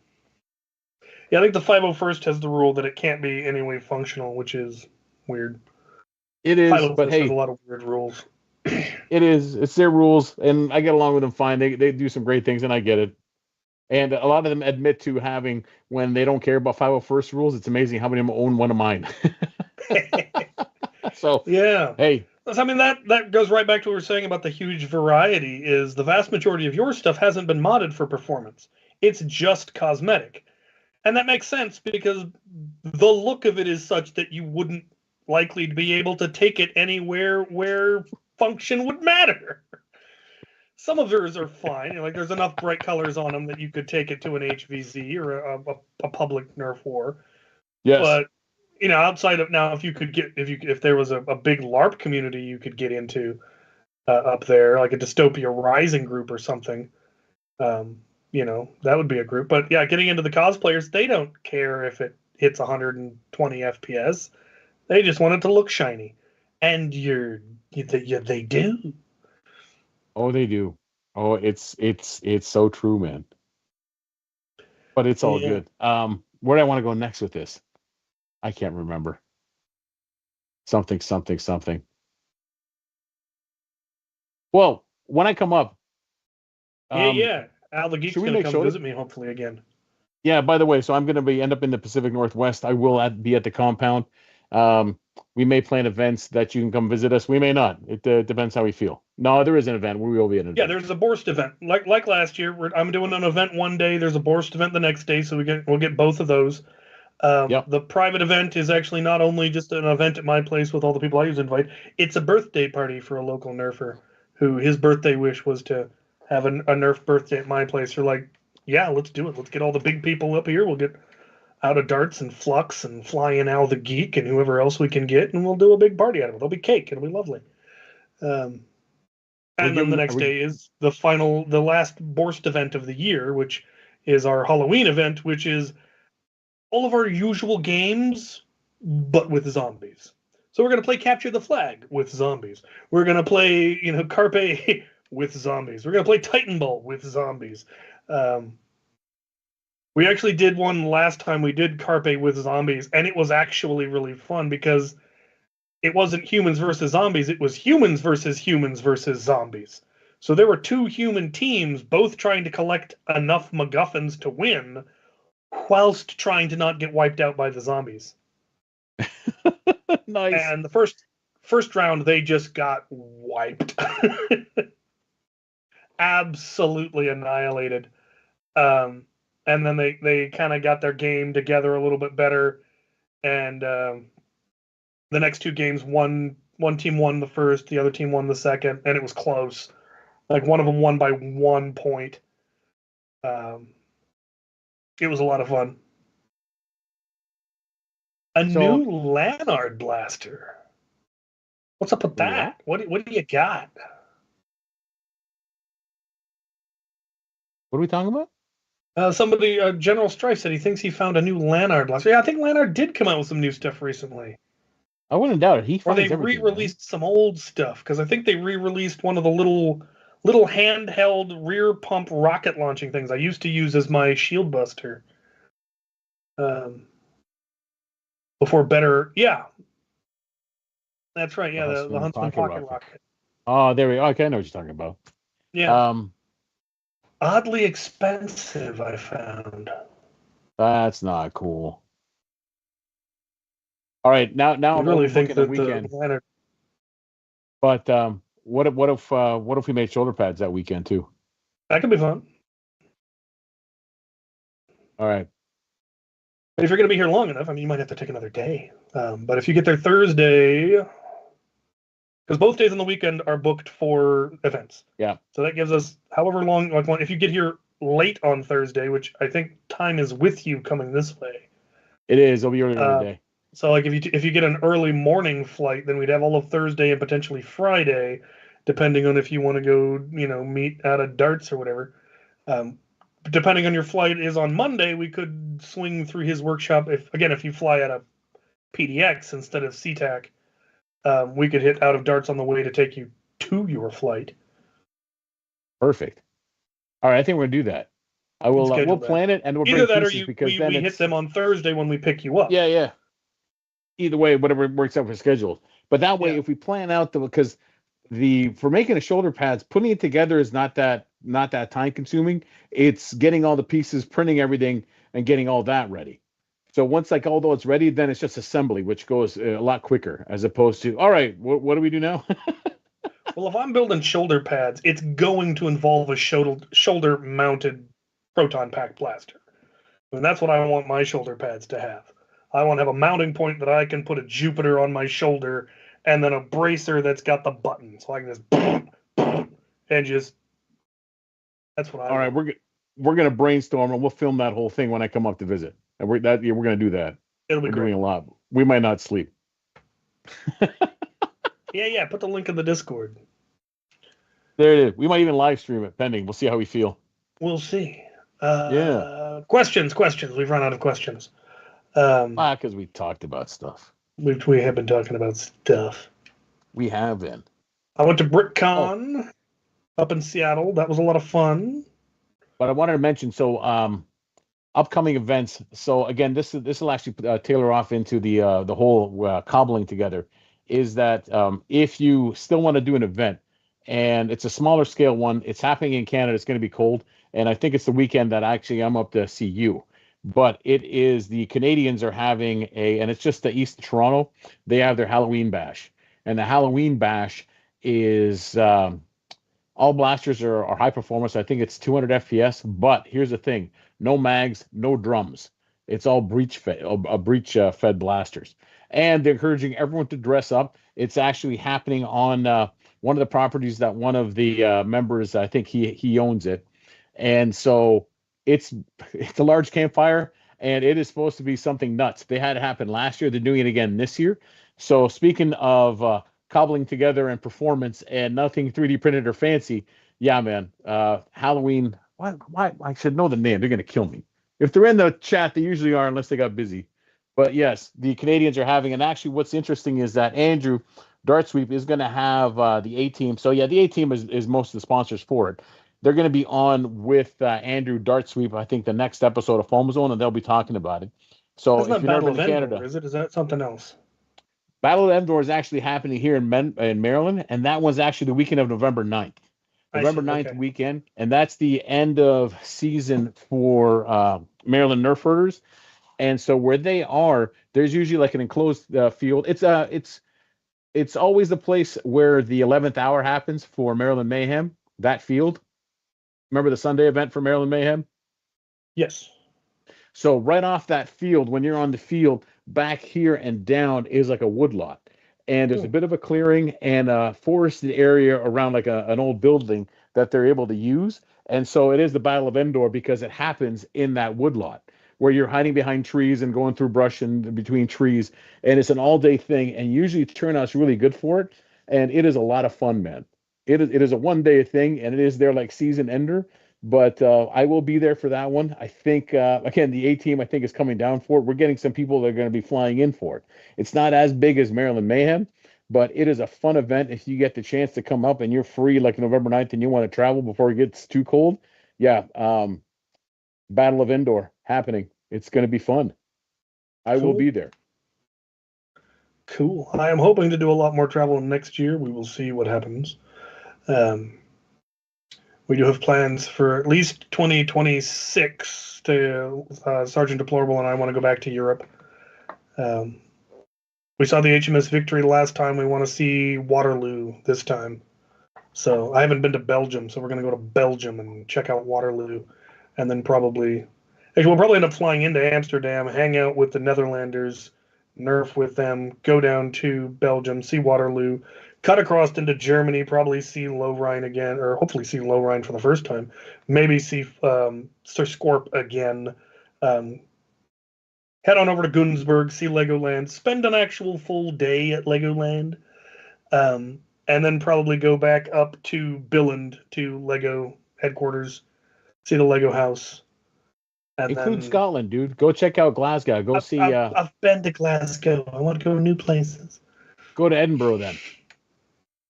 yeah, I think the 501st has the rule that it can't be any way functional, which is weird.
It is, but
501st has a
hey,
lot of weird rules.
it is. It's their rules, and I get along with them fine. They do some great things, and I get it. And a lot of them admit to having when they don't care about 501st rules. It's amazing how many of them own one of mine. So,
Yeah.
hey,
I mean that goes right back to what we were saying about the huge variety is the vast majority of your stuff hasn't been modded for performance. It's just cosmetic. And that makes sense because the look of it is such that you wouldn't likely be able to take it anywhere where function would matter. Some of yours are fine. Like there's enough bright colors on them that you could take it to an HVZ or a public Nerf war.
yes,
But outside of now, if there was a big LARP community you could get into up there, like a Dystopia Rising group or something, that would be a group. But yeah, getting into the cosplayers, they don't care if it hits 120 FPS. They just want it to look shiny, and they do.
oh, they do. Oh, it's so true, man. But it's all
Yeah,
good. Where do I want to go next with this? I can't remember. Something, something, something. Well, when I come up,
yeah,
um,
yeah. Al the
should
Geek's
we
gonna
make
come
sure that?
visit me hopefully again.
Yeah. By the way, so I'm going to end up in the Pacific Northwest. I will be at the compound. Um, we may plan events that you can come visit us. We may not. It depends how we feel. No, there is an event. We will be at an
Yeah,
event.
there's a Borst event. Like last year, I'm doing an event one day. There's a Borst event the next day, so we'll get both of those.
Yep.
The private event is actually not only just an event at my place with all the people I usually invite. It's a birthday party for a local Nerfer who his birthday wish was to have a Nerf birthday at my place. We're like, yeah, let's do it. Let's get all the big people up here. We'll get out of Darts and Flux and fly in Al the Geek and whoever else we can get, and we'll do a big party out of it. There'll be cake. It'll be lovely. Um,
We're
and then the
giving.
next day is the last Borst event of the year, which is our Halloween event, which is all of our usual games, but with zombies. So we're going to play Capture the Flag with zombies. We're going to play, Carpe with zombies. We're going to play Titan Ball with zombies. Um, we actually did one last time. We did Carpe with zombies, and it was actually really fun because it wasn't humans versus zombies. It was humans versus zombies. So there were two human teams, both trying to collect enough MacGuffins to win, whilst trying to not get wiped out by the zombies.
Nice.
And the first round, they just got wiped, absolutely annihilated. And then they kind of got their game together a little bit better, and the next two games, one team won the first, the other team won the second, and it was close. Like one of them won by 1 point. It was a lot of fun. A
So
new Lanard blaster. What's up with
what?
that? What do you got?
What are we talking about?
Somebody, General Strife said he thinks he found a new Lanard blaster. Yeah, I think Lanard did come out with some new stuff recently.
I wouldn't doubt it. He
Or they
finds everything, man.
re-released some old stuff, because I think they re-released one of the little handheld rear pump rocket launching things I used to use as my shield buster. Before better, yeah, that's right. Yeah, the Huntsman Pocket Rocket.
Oh, there we go. Okay, I know what you're talking about.
Yeah, oddly expensive, I found.
That's not cool. All right, now
I
I'm
really think
overbooking the
that
weekend.
the Lanard.
But what if we made shoulder pads that weekend too?
That could be fun.
All right.
But if you're going to be here long enough, I mean, you might have to take another day. But if you get there Thursday, because both days on the weekend are booked for events.
Yeah.
So that gives us however long. Like, if you get here late on Thursday, which I think time is with you coming this way.
It is. It'll be earlier in the day.
So, like, if you get an early morning flight, then we'd have all of Thursday and potentially Friday, depending on if you want to go, meet out at Darts or whatever. Depending on your flight is on Monday, we could swing through his workshop. If you fly out of PDX instead of SeaTac, we could hit out of Darts on the way to take you to your flight.
Perfect. All right, I think we're gonna do that. We'll plan it and we'll
either
bring
that or
pieces because
we
then
hit them on Thursday when we pick you up.
Yeah. Either way, whatever works out for schedule. But that way, if we plan out because for making a shoulder pads, putting it together is not that time consuming. It's getting all the pieces, printing everything, and getting all that ready. So once although it's ready, then it's just assembly, which goes a lot quicker as opposed to, all right, what do we do now?
Well, if I'm building shoulder pads, it's going to involve a shoulder mounted proton pack blaster. And that's what I want my shoulder pads to have. I want to have a mounting point that I can put a Jupiter on my shoulder and then a bracer that's got the button. So I can just boom, boom, and just that's what I
all
want.
right, we're gonna brainstorm and we'll film that whole thing when I come up to visit. And we're gonna do that.
It'll be great.
Doing a lot. We might not sleep.
Yeah. Put the link in the Discord.
There it is. We might even live stream it, pending. We'll see how we feel.
We'll see.
Yeah.
Questions. We've run out of questions.
Because we talked about stuff.
We have been talking about stuff.
We have been.
I went to BritCon up in Seattle. That was a lot of fun.
But I wanted to mention, upcoming events. So again, this will actually tailor off into the whole cobbling together. Is that if you still want to do an event, and it's a smaller scale one, it's happening in Canada. It's going to be cold, and I think it's the weekend that actually I'm up to see you. But it is the Canadians are having and it's just the East of Toronto. They have their Halloween bash, and the Halloween bash is all blasters are high performance. I think it's 200 FPS. But here's the thing: no mags, no drums. It's all breech fed blasters, and they're encouraging everyone to dress up. It's actually happening on one of the properties that one of the members, I think he owns it, and so it's a large campfire, and it is supposed to be something nuts. They had it happen last year. They're doing it again this year. So speaking of cobbling together and performance and nothing 3D printed or fancy, yeah, man. Halloween. Why? I should know the name. They're gonna kill me. If they're in the chat, they usually are, unless they got busy. But yes, the Canadians are having. And actually, what's interesting is that Andrew Dart Sweep is going to have the A team. So yeah, the A team is most of the sponsors for it. They're going to be on with Andrew Dart Sweep, I think, the next episode of Foam Zone, and they'll be talking about it. So
that's
if
not
you've never
Battle
been
of
to
Endor,
Canada,
is it? Is that something else?
Battle of Endor is actually happening here in Maryland, and that was actually the weekend of November 9th. November 9th weekend, and that's the end of season for Maryland Nerf herders. And so where they are, there's usually like an enclosed field. It's always the place where the 11th hour happens for Maryland Mayhem, that field. Remember the Sunday event for Maryland Mayhem?
Yes.
So right off that field, when you're on the field, back here and down is like a woodlot. And there's a bit of a clearing and a forested area around like an old building that they're able to use. And so it is the Battle of Endor because it happens in that woodlot where you're hiding behind trees and going through brush and between trees. And it's an all-day thing, and usually turnout's really good for it. And it is a lot of fun, man. It is a one-day thing, and it is their like season ender. But I will be there for that one. I think again the A team I think is coming down for it. We're getting some people that are going to be flying in for it. It's not as big as Maryland Mayhem, but it is a fun event if you get the chance to come up and you're free like November 9th and you want to travel before it gets too cold. Yeah, Battle of Endor happening. It's going to be fun. I will be there.
Cool. I am hoping to do a lot more travel next year. We will see what happens. We do have plans for at least 2026 to Sergeant Deplorable and I want to go back to Europe. We saw the HMS Victory last time. We want to see Waterloo this time. So I haven't been to Belgium, so we're going to go to Belgium and check out Waterloo. And then actually, we'll probably end up flying into Amsterdam, hang out with the Netherlanders, nerf with them, go down to Belgium, see Waterloo, cut across into Germany, probably see Lorraine again, or hopefully see Lorraine for the first time, maybe see Sir Scorp again, head on over to Gunzburg, see Legoland, spend an actual full day at Legoland, and then probably go back up to Billund to Lego headquarters, see the Lego house. And
Include
then,
Scotland, dude. Go check out Glasgow. Go see.
I've been to Glasgow. I want to go to new places.
Go to Edinburgh then.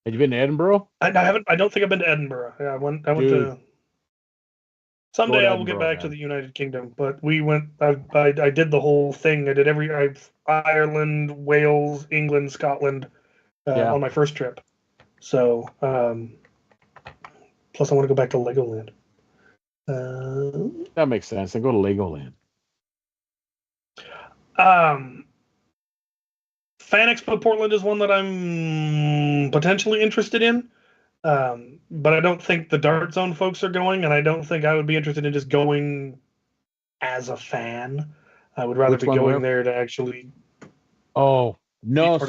Have you been to Edinburgh?
I haven't. I don't think I've been to Edinburgh. Yeah, I went to. Someday I will get back to the United Kingdom, but we went. I did the whole thing. I did Ireland, Wales, England, Scotland on my first trip. So, plus I want to go back to Legoland.
That makes sense. And go to Legoland.
Fan Expo Portland is one that I'm potentially interested in, but I don't think the Dart Zone folks are going, and I don't think I would be interested in just going as a fan. I would rather be going there to actually.
Oh no!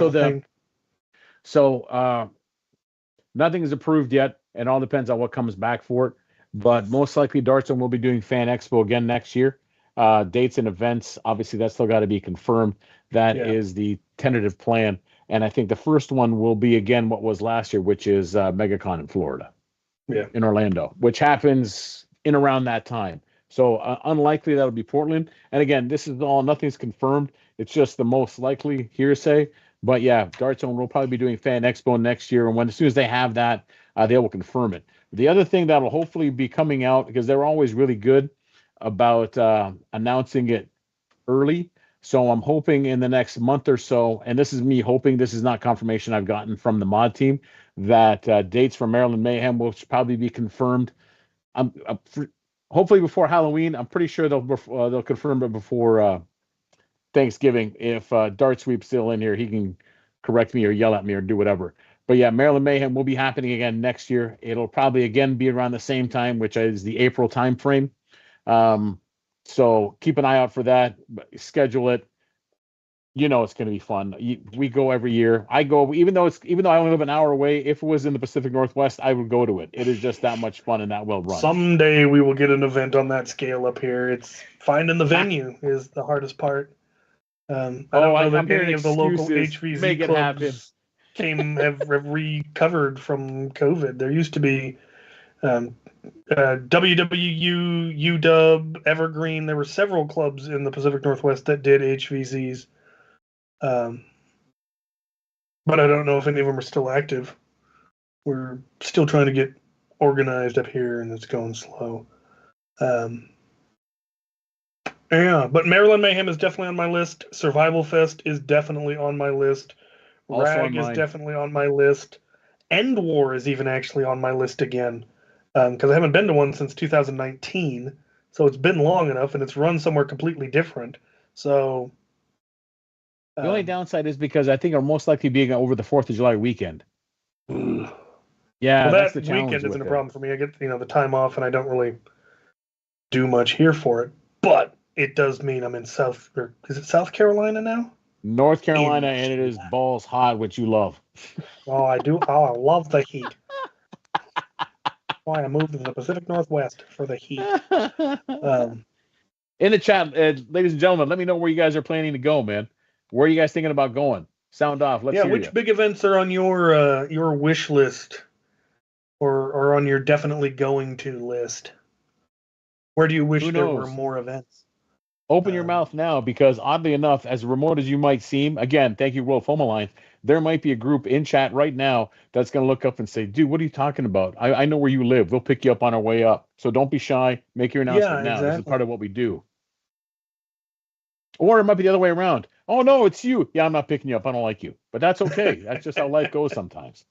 So nothing is approved yet, and all depends on what comes back for it. But most likely, Dart Zone will be doing Fan Expo again next year. Dates and events, obviously, that's still got to be confirmed. That is the tentative plan. And I think the first one will be, again, what was last year, which is MegaCon in Florida.
Yeah.
In Orlando, which happens in around that time. So unlikely that'll be Portland. And again, this is all, nothing's confirmed. It's just the most likely hearsay. But yeah, Dart Zone will probably be doing Fan Expo next year. And as soon as they have that, they will confirm it. The other thing that'll hopefully be coming out, because they're always really good about announcing it early. So I'm hoping in the next month or so, and this is me hoping, this is not confirmation I've gotten from the mod team, that dates for Maryland Mayhem will probably be confirmed. Hopefully before Halloween. I'm pretty sure they'll confirm it before Thanksgiving. If Dart Sweep's still in here, he can correct me or yell at me or do whatever. But yeah, Maryland Mayhem will be happening again next year. It'll probably again be around the same time, which is the April time frame. So keep an eye out for that. Schedule it. You know it's going to be fun. We go every year. I go, even though I only live an hour away. If it was in the Pacific Northwest, I would go to it. It is just that much fun and that well run.
Someday we will get an event on that scale up here. It's finding the venue is the hardest part. I don't know that any of the local HVZ clubs have recovered from COVID. There used to be WWU, UW, Evergreen. There were several clubs in the Pacific Northwest that did HVZs. But I don't know if any of them are still active. We're still trying to get organized up here, and it's going slow. Yeah, but Maryland Mayhem is definitely on my list. Survival Fest is definitely on my list. RAG is definitely on my list. End War is even actually on my list again, because I haven't been to one since 2019, so it's been long enough, and it's run somewhere completely different. So
the only downside is because I think it'll most likely be over the 4th of July weekend. Yeah,
well, that's the challenge. Weekend isn't a problem for me. I get the time off, and I don't really do much here for it. But it does mean I'm in South Carolina now?
North Carolina, and it is balls hot, which you love.
Oh, I do. Oh, I love the heat. Why I moved to the Pacific Northwest for the heat.
In the chat, ladies and gentlemen, let me know where you guys are planning to go, man. Where are you guys thinking about going? Sound off. Let's hear
which
you.
big events are on your wish list, or on your definitely going to list? Where do you wish there were more events?
Open your mouth now, because oddly enough, as remote as you might seem, again, thank you, World Foam Alliance, there might be a group in chat right now that's going to look up and say, dude, what are you talking about? I know where you live. We'll pick you up on our way up. So don't be shy. Make your announcement now.
Exactly.
This is part of what we do. Or it might be the other way around. Oh, no, it's you. Yeah, I'm not picking you up. I don't like you. But that's okay. That's just how life goes sometimes.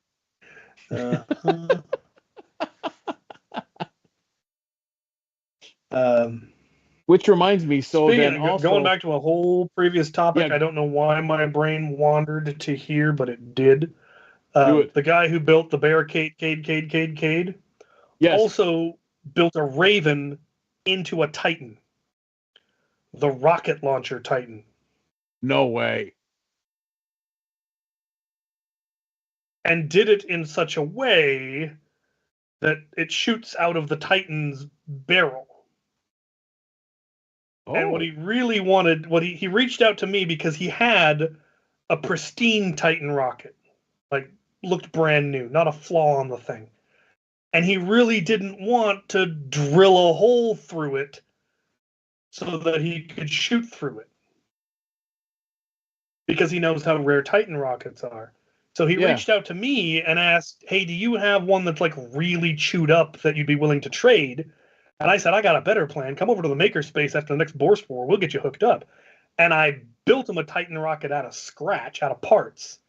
Which reminds me,
going back to a whole previous topic, I don't know why my brain wandered to here, but it did.
Do it.
The guy who built the barricade, also built a Raven into a Titan, the rocket launcher Titan.
No way.
And did it in such a way that it shoots out of the Titan's barrel. Oh. And what he really wanted, he reached out to me because he had a pristine Titan rocket, like looked brand new, not a flaw on the thing. And he really didn't want to drill a hole through it so that he could shoot through it, because he knows how rare Titan rockets are. So he reached out to me and asked, hey, do you have one that's like really chewed up that you'd be willing to trade? And I said, I got a better plan. Come over to the makerspace after the next Borst War. We'll get you hooked up. And I built him a Titan rocket out of scratch, out of parts,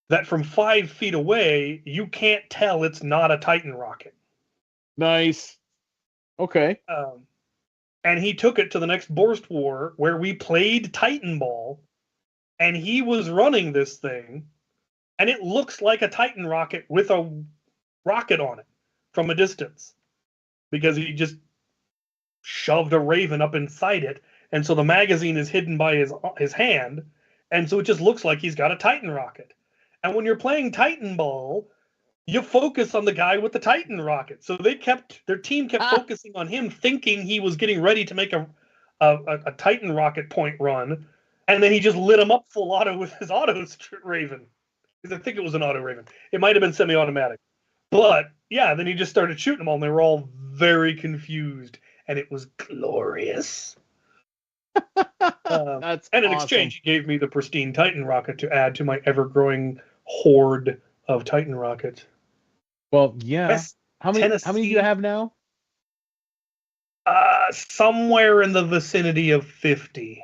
that from 5 feet away, you can't tell it's not a Titan rocket.
Nice. Okay.
And he took it to the next Borst War, where we played Titan Ball, and he was running this thing, and it looks like a Titan rocket with a rocket on it from a distance, because he just shoved a Raven up inside it, and so the magazine is hidden by his hand, and so it just looks like he's got a Titan rocket. And when you're playing Titan Ball, you focus on the guy with the Titan rocket. So their team kept focusing on him, thinking he was getting ready to make a Titan rocket point run, and then he just lit him up full auto with his auto Raven. Because I think it was an auto Raven. It might have been semi-automatic. But yeah, then he just started shooting them all, and they were all very confused, and it was glorious. And in exchange, he gave me the pristine Titan rocket to add to my ever-growing horde of Titan rockets.
Well, yeah. How many do you have now?
Somewhere in the vicinity of 50.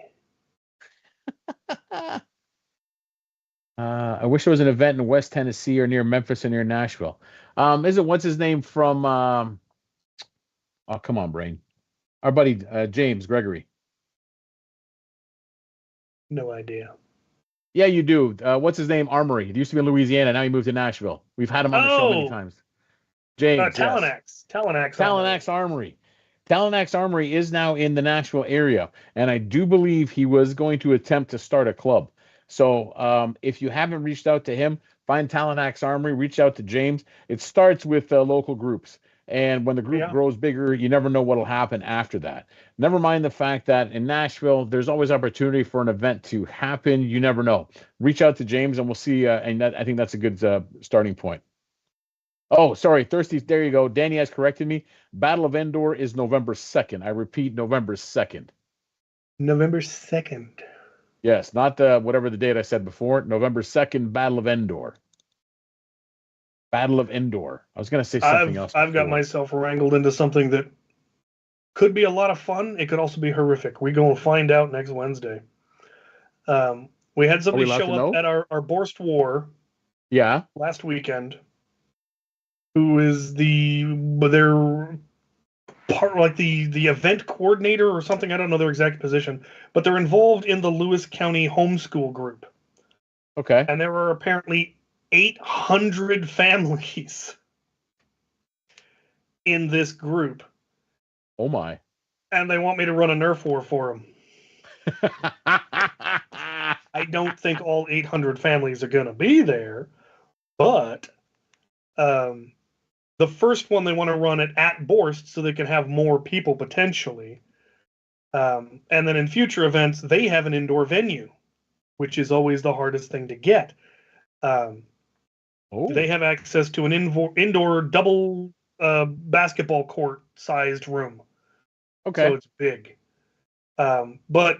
I wish there was an event in West Tennessee or near Memphis or near Nashville. What's his name from? Oh, come on, brain. Our buddy James Gregory.
No idea.
Yeah, you do. What's his name? Armory. It used to be in Louisiana. Now he moved to Nashville. We've had him on the show many times. James.
Talanax
Armory. Talanax Armory is now in the Nashville area, and I do believe he was going to attempt to start a club. So if you haven't reached out to him, find Talanax Armory, reach out to James. It starts with local groups. And when the group grows bigger, you never know what will happen after that. Never mind the fact that in Nashville, there's always opportunity for an event to happen. You never know. Reach out to James, and we'll see. I think that's a good starting point. Oh, sorry, Thirsty. There you go. Danny has corrected me. Battle of Endor is November 2nd. I repeat, November 2nd.
November 2nd.
Yes, not whatever the date I said before. November 2nd, Battle of Endor. Battle of Endor. I was going to say something else.
I've got myself wrangled into something that could be a lot of fun. It could also be horrific. We're going to find out next Wednesday. We had somebody show up at our Borst War.
Yeah.
Last weekend. Who is their part, like the event coordinator or something? I don't know their exact position, but they're involved in the Lewis County homeschool group.
Okay.
And there were apparently 800 families in this group.
Oh my.
And they want me to run a Nerf war for them. I don't think all 800 families are going to be there, but The first one, they want to run it at Borst so they can have more people potentially. And then in future events, they have an indoor venue, which is always the hardest thing to get. They have access to an indoor double basketball court sized room.
Okay.
So it's big. But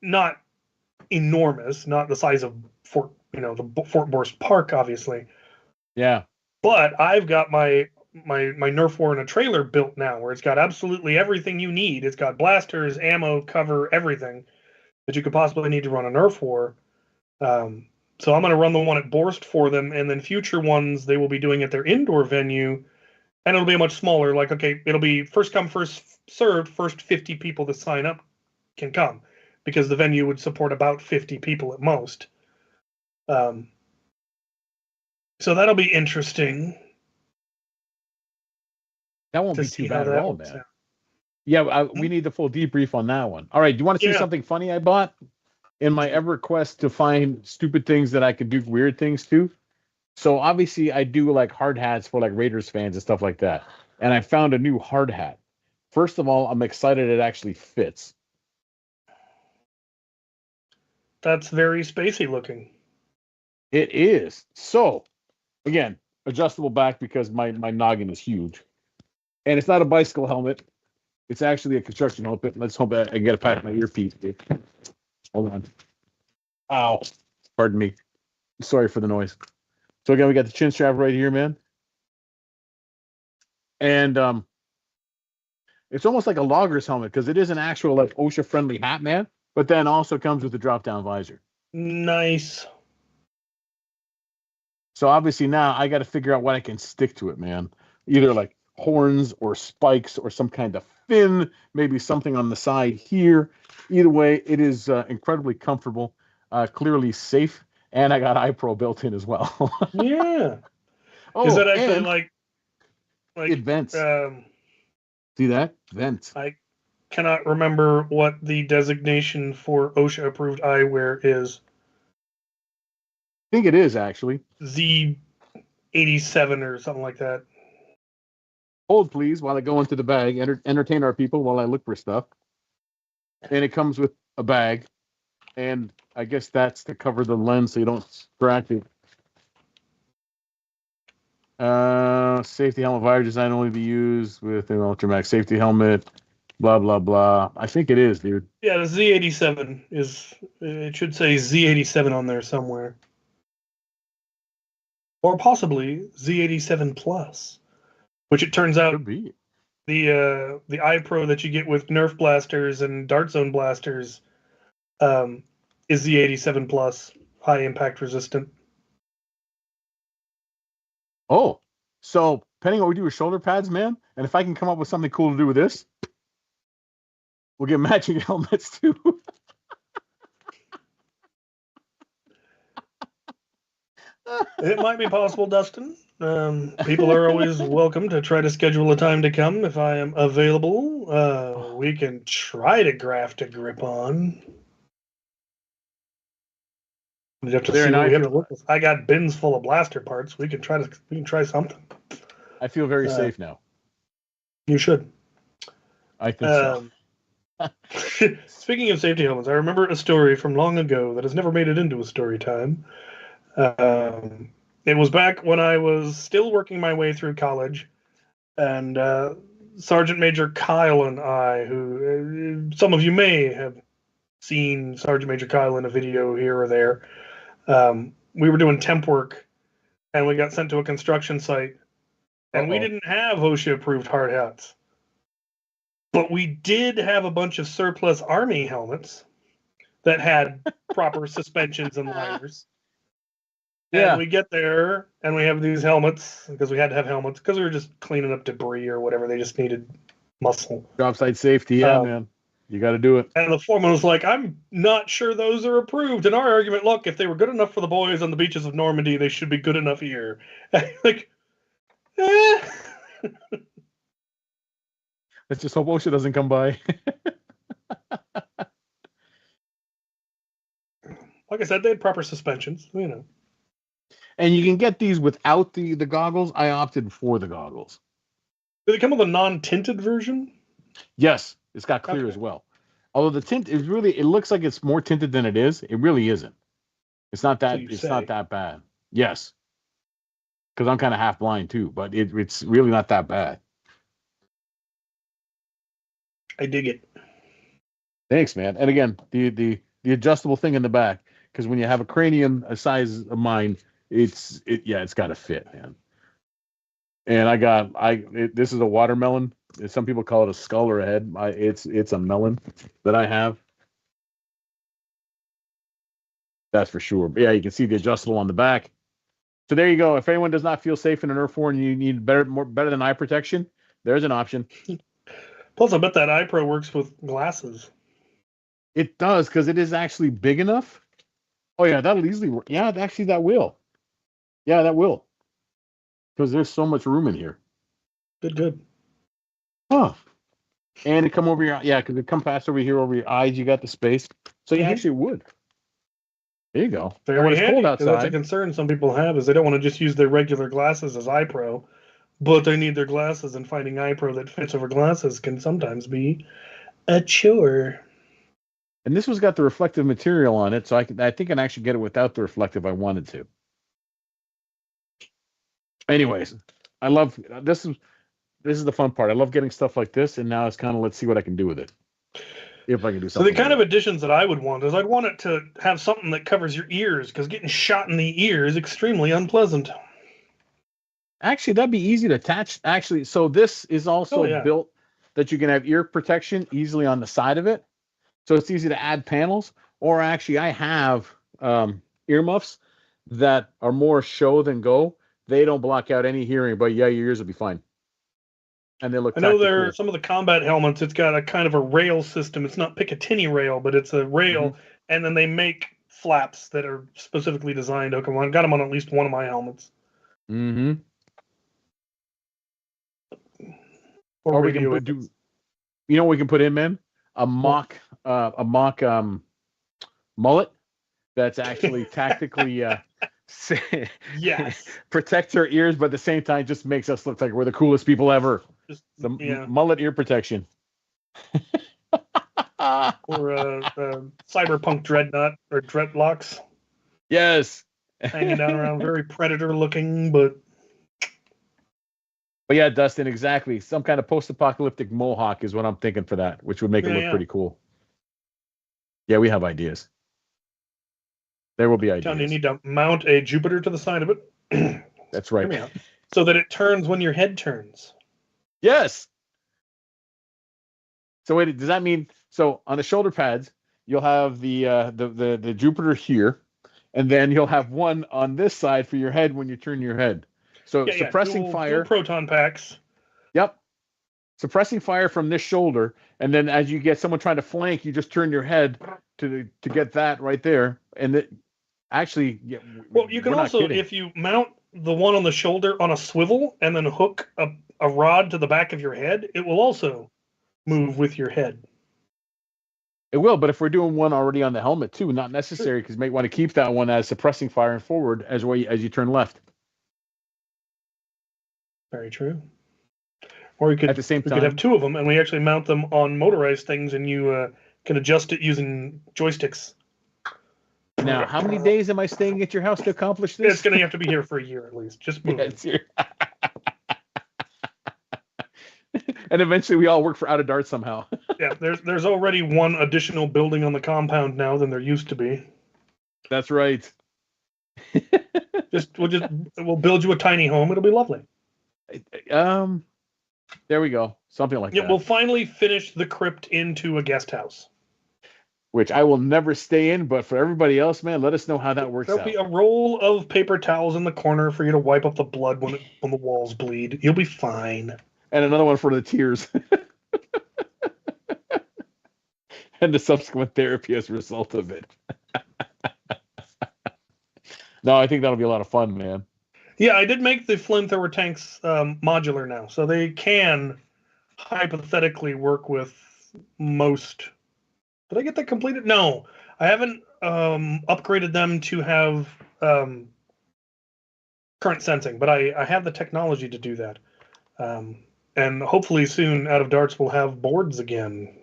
not enormous, not the size of Fort Borst Park, obviously.
Yeah.
But I've got my Nerf war in a trailer built now, where it's got absolutely everything you need. It's got blasters, ammo, cover, everything that you could possibly need to run a Nerf war. So I'm going to run the one at Borst for them, and then future ones they will be doing at their indoor venue, and it'll be much smaller. Like, okay, it'll be first come, first served. First 50 people that sign up can come, because the venue would support about 50 people at most. So that'll be interesting.
That won't be too bad at all, man. Yeah, we need the full debrief on that one. All right, do you want to see something funny I bought? In my ever quest to find stupid things that I could do weird things to. So obviously I do like hard hats for like Raiders fans and stuff like that. And I found a new hard hat. First of all, I'm excited it actually fits.
That's very spacey looking.
It is. So again, adjustable back because my noggin is huge. And it's not a bicycle helmet. It's actually a construction helmet. Let's hope I can get it past my earpiece. Hold on. Ow. Pardon me. Sorry for the noise. So again, we got the chin strap right here, man. And it's almost like a logger's helmet because it is an actual like OSHA friendly hat, man. But then also comes with a drop down visor.
Nice.
So obviously now I got to figure out what I can stick to it, man. Either like horns or spikes or some kind of fin, maybe something on the side here. Either way, it is incredibly comfortable, clearly safe, and I got iPro built in as well.
Yeah. Is that actually like
it vents? See that? Vents.
I cannot remember what the designation for OSHA approved eyewear is.
I think it is actually
Z87 or something like that.
Hold, please, while I go into the bag. Entertain our people while I look for stuff. And it comes with a bag, and I guess that's to cover the lens so you don't scratch it. Safety helmet visor design only be used with an Ultramax safety helmet. Blah blah blah. I think it is, dude.
Yeah, the Z87 is. It should say Z87 on there somewhere, or possibly Z87 Plus, which it turns out
could be.
The iPro that you get with Nerf blasters and Dart Zone blasters is the 87 Plus, high impact resistant.
Oh, so depending on what we do with shoulder pads, man, and if I can come up with something cool to do with this, we'll get matching helmets too.
It might be possible, Dustin. People are always welcome to try to schedule a time to come if I am available. We can try to graft a grip on. We have to see what we have to look with. I got bins full of blaster parts. We can try something.
I feel very safe now.
You should.
I think so.
Speaking of safety helmets, I remember a story from long ago that has never made it into a story time. It was back when I was still working my way through college, and Sergeant Major Kyle and I, who some of you may have seen Sergeant Major Kyle in a video here or there, we were doing temp work, and we got sent to a construction site, and we didn't have OSHA-approved hard hats. But we did have a bunch of surplus Army helmets that had proper suspensions and liners. Yeah. And we get there, and we have these helmets, because we had to have helmets, because we were just cleaning up debris or whatever. They just needed muscle.
Job site safety, yeah, man. You got to do it.
And the foreman was like, I'm not sure those are approved. And our argument, look, if they were good enough for the boys on the beaches of Normandy, they should be good enough here. Like,
Let's just hope OSHA doesn't come by.
Like I said, they had proper suspensions, you know.
And you can get these without the goggles. I opted for the goggles.
Do they come with a non-tinted version?
Yes, it's got clear
Okay.
as well. Although the tint is really, it looks like it's more tinted than it is. It really isn't. It's not
So
that.
you
It's
say.
not that bad. Yes, because I'm kind of half blind too, but it's really not that bad.
I dig it.
Thanks, man. And again, the adjustable thing in the back, because when you have a cranium a size of mine, it's got to fit, man. And this is a watermelon. Some people call it a skull or a head. It's a melon that I have. That's for sure. But yeah, you can see the adjustable on the back. So there you go. If anyone does not feel safe in an Earth 4 and you need better than eye protection, there's an option.
Plus, I bet that iPro works with glasses.
It does, because it is actually big enough. Oh yeah, that'll easily work. Yeah, actually that will. Yeah, that will. Because there's so much room in here.
Good.
Oh. And it come over your, yeah, because it come past over here over your eyes. You got the space. So you actually would. There you go.
Very
and when it's
handy,
cold
because that's a
outside,
concern some people have, is they don't want to just use their regular glasses as iPro, but they need their glasses, and finding iPro that fits over glasses can sometimes be a chore.
and this one's got the reflective material on it, so I think I can actually get it without the reflective if I wanted to. Anyways, I love this is the fun part. I love getting stuff like this, and now it's kind of let's see what I can do with it. If I can do
So
something.
the kind of additions that I would want is I'd want it to have something that covers your ears, because getting shot in the ear is extremely unpleasant.
Actually, that'd be easy to attach. Actually, so this is also built that you can have ear protection easily on the side of it. So it's easy to add panels. Or actually, I have earmuffs that are more show than go. They don't block out any hearing, but yeah, your ears will be fine. And they look
I know
tactically
there are
cool.
some of the combat helmets, it's got a kind of a rail system. It's not Picatinny rail, but it's a rail, and then they make flaps that are specifically designed. Okay, well, I got them on at least one of my helmets.
Mm-hmm.
Or
we can do, you know what we can put in, man? A mock mullet that's actually tactically
yes,
protects our ears, but at the same time just makes us look like we're the coolest people ever.
just
The mullet ear protection.
Or cyberpunk dreadnought or dreadlocks.
Yes.
Hanging down around, very predator looking, but
yeah, Dustin, exactly. Some kind of post-apocalyptic mohawk is what I'm thinking for that, which would make it look pretty cool. Yeah, we have ideas. There will be ideas.
You need to mount a Jupiter to the side of it.
That's right.
So that it turns when your head turns.
Yes. So wait, does that mean so on the shoulder pads you'll have the Jupiter here, and then you'll have one on this side for your head when you turn your head. So suppressing fire.
Dual proton packs.
Yep. Suppressing fire from this shoulder, and then as you get someone trying to flank, you just turn your head to get that right there, and it actually. Yeah,
well, you can also, if you mount the one on the shoulder on a swivel and then hook a rod to the back of your head, it will also move with your head.
It will, but if we're doing one already on the helmet too, not necessary, because you may want to keep that one as suppressing fire and forward as you turn left.
Very true. Or you could,
at the same time,
we could have two of them, and we actually mount them on motorized things, and you can adjust it using joysticks.
Now, how many days am I staying at your house to accomplish this?
It's going to have to be here for a year at least. Just move it.
And eventually we all work for Out of Dart somehow.
Yeah, there's already one additional building on the compound now than there used to be.
That's right.
We'll build you a tiny home. It'll be lovely.
There we go. Something like that.
We'll finally finish the crypt into a guest house.
Which I will never stay in, but for everybody else, man, let us know how that works out.
There'll be a roll of paper towels in the corner for you to wipe up the blood when the walls bleed. You'll be fine.
And another one for the tears. And the subsequent therapy as a result of it. No, I think that'll be a lot of fun, man.
Yeah, I did make the flamethrower tanks modular now, so they can hypothetically work with most. Did I get that completed? No, I haven't upgraded them to have current sensing, but I have the technology to do that. And hopefully soon, Out of Darts will have boards again.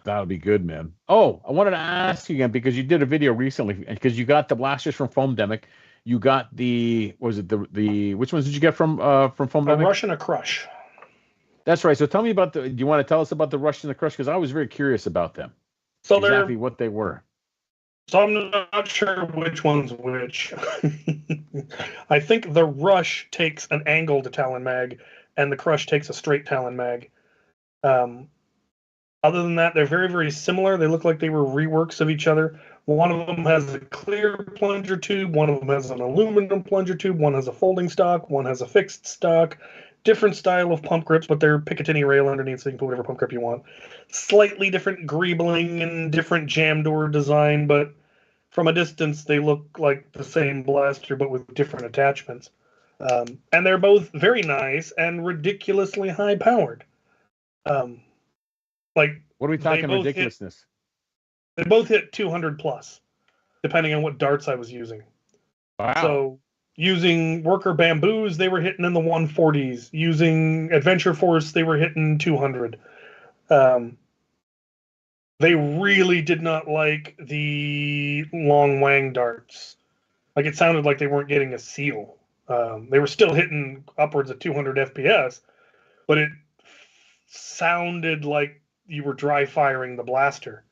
That'll be good, man. Oh, I wanted to ask you again because you did a video recently because you got the blasters from Foam-Demic. You got the which ones did you get from Foam-Demic?
A rush and a crush.
That's right. So tell me about do you want to tell us about the rush and the crush? Because I was very curious about them.
So
exactly what they were.
So I'm not sure which one's which. I think the rush takes an angled Talon mag, and the crush takes a straight Talon mag. Other than that, they're very, very similar. They look like they were reworks of each other. One of them has a clear plunger tube. One of them has an aluminum plunger tube. One has a folding stock. One has a fixed stock. Different style of pump grips, but they're Picatinny rail underneath, so you can put whatever pump grip you want. Slightly different greebling and different jam door design, but from a distance, they look like the same blaster, but with different attachments. And they're both very nice and ridiculously high-powered.
What are we talking ridiculousness?
They both hit 200 plus, depending on what darts I was using.
Wow.
So using Worker Bamboos, they were hitting in the 140s. Using Adventure Force, they were hitting 200. They really did not like the long wang darts. Like, it sounded like they weren't getting a seal. They were still hitting upwards of 200 FPS, but it sounded like you were dry firing the blaster.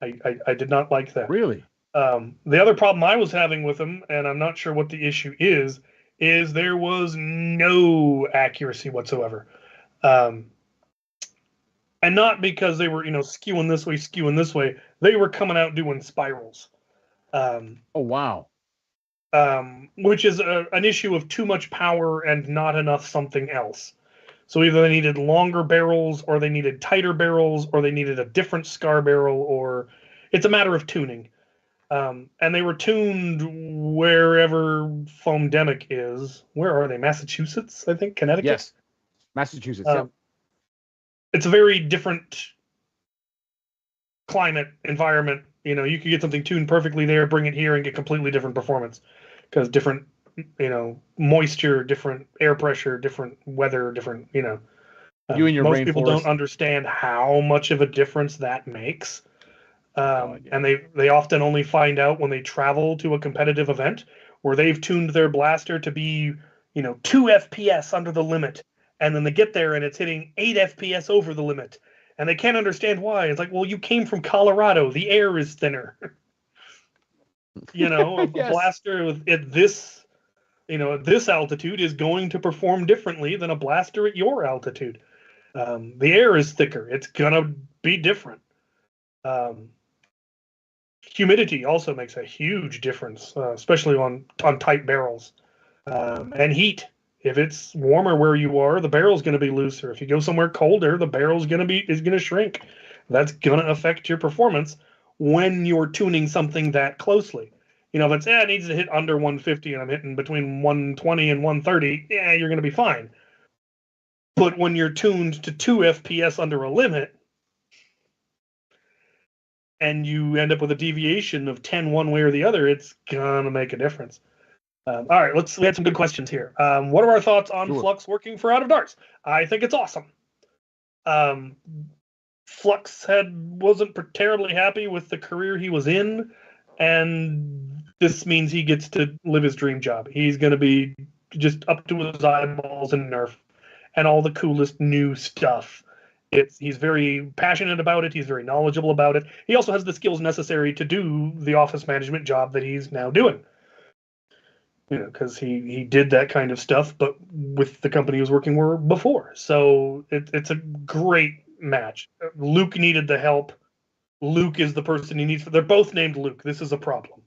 I did not like that.
Really?
The other problem I was having with them, and I'm not sure what the issue is there was no accuracy whatsoever. And not because they were, skewing this way. They were coming out doing spirals.
Oh, wow.
Which is an issue of too much power and not enough something else. So either they needed longer barrels, or they needed tighter barrels, or they needed a different scar barrel, or it's a matter of tuning. And they were tuned wherever Foam-Demic is. Where are they? Massachusetts, I think? Connecticut?
Yes. Massachusetts, yeah.
It's a very different climate, environment. You could get something tuned perfectly there, bring it here, and get completely different performance. Because different, moisture, different air pressure, different weather, different,
you and your
most people don't understand how much of a difference that makes. And they often only find out when they travel to a competitive event where they've tuned their blaster to be, 2 FPS under the limit. And then they get there and it's hitting 8 FPS over the limit. And they can't understand why. It's like, well, you came from Colorado. The air is thinner. A
Yes.
blaster at this, at this altitude is going to perform differently than a blaster at your altitude. The air is thicker. It's going to be different. Humidity also makes a huge difference, especially on tight barrels. And heat. If it's warmer where you are, the barrel's going to be looser. If you go somewhere colder, the barrel's going to shrink. That's going to affect your performance when you're tuning something that closely. If it's it needs to hit under 150 and I'm hitting between 120 and 130, you're going to be fine. But when you're tuned to 2 FPS under a limit, and you end up with a deviation of 10 one way or the other, it's going to make a difference. All right, we had some good questions here. What are our thoughts on Flux working for Out of Darts? I think it's awesome. Flux wasn't terribly happy with the career he was in, and this means he gets to live his dream job. He's going to be just up to his eyeballs in Nerf and all the coolest new stuff. He's very passionate about it. He's very knowledgeable about it. He also has the skills necessary to do the office management job that he's now doing. Because he did that kind of stuff, but with the company he was working with before. So it's a great match. Luke needed the help. Luke is the person he needs. They're both named Luke. This is a problem.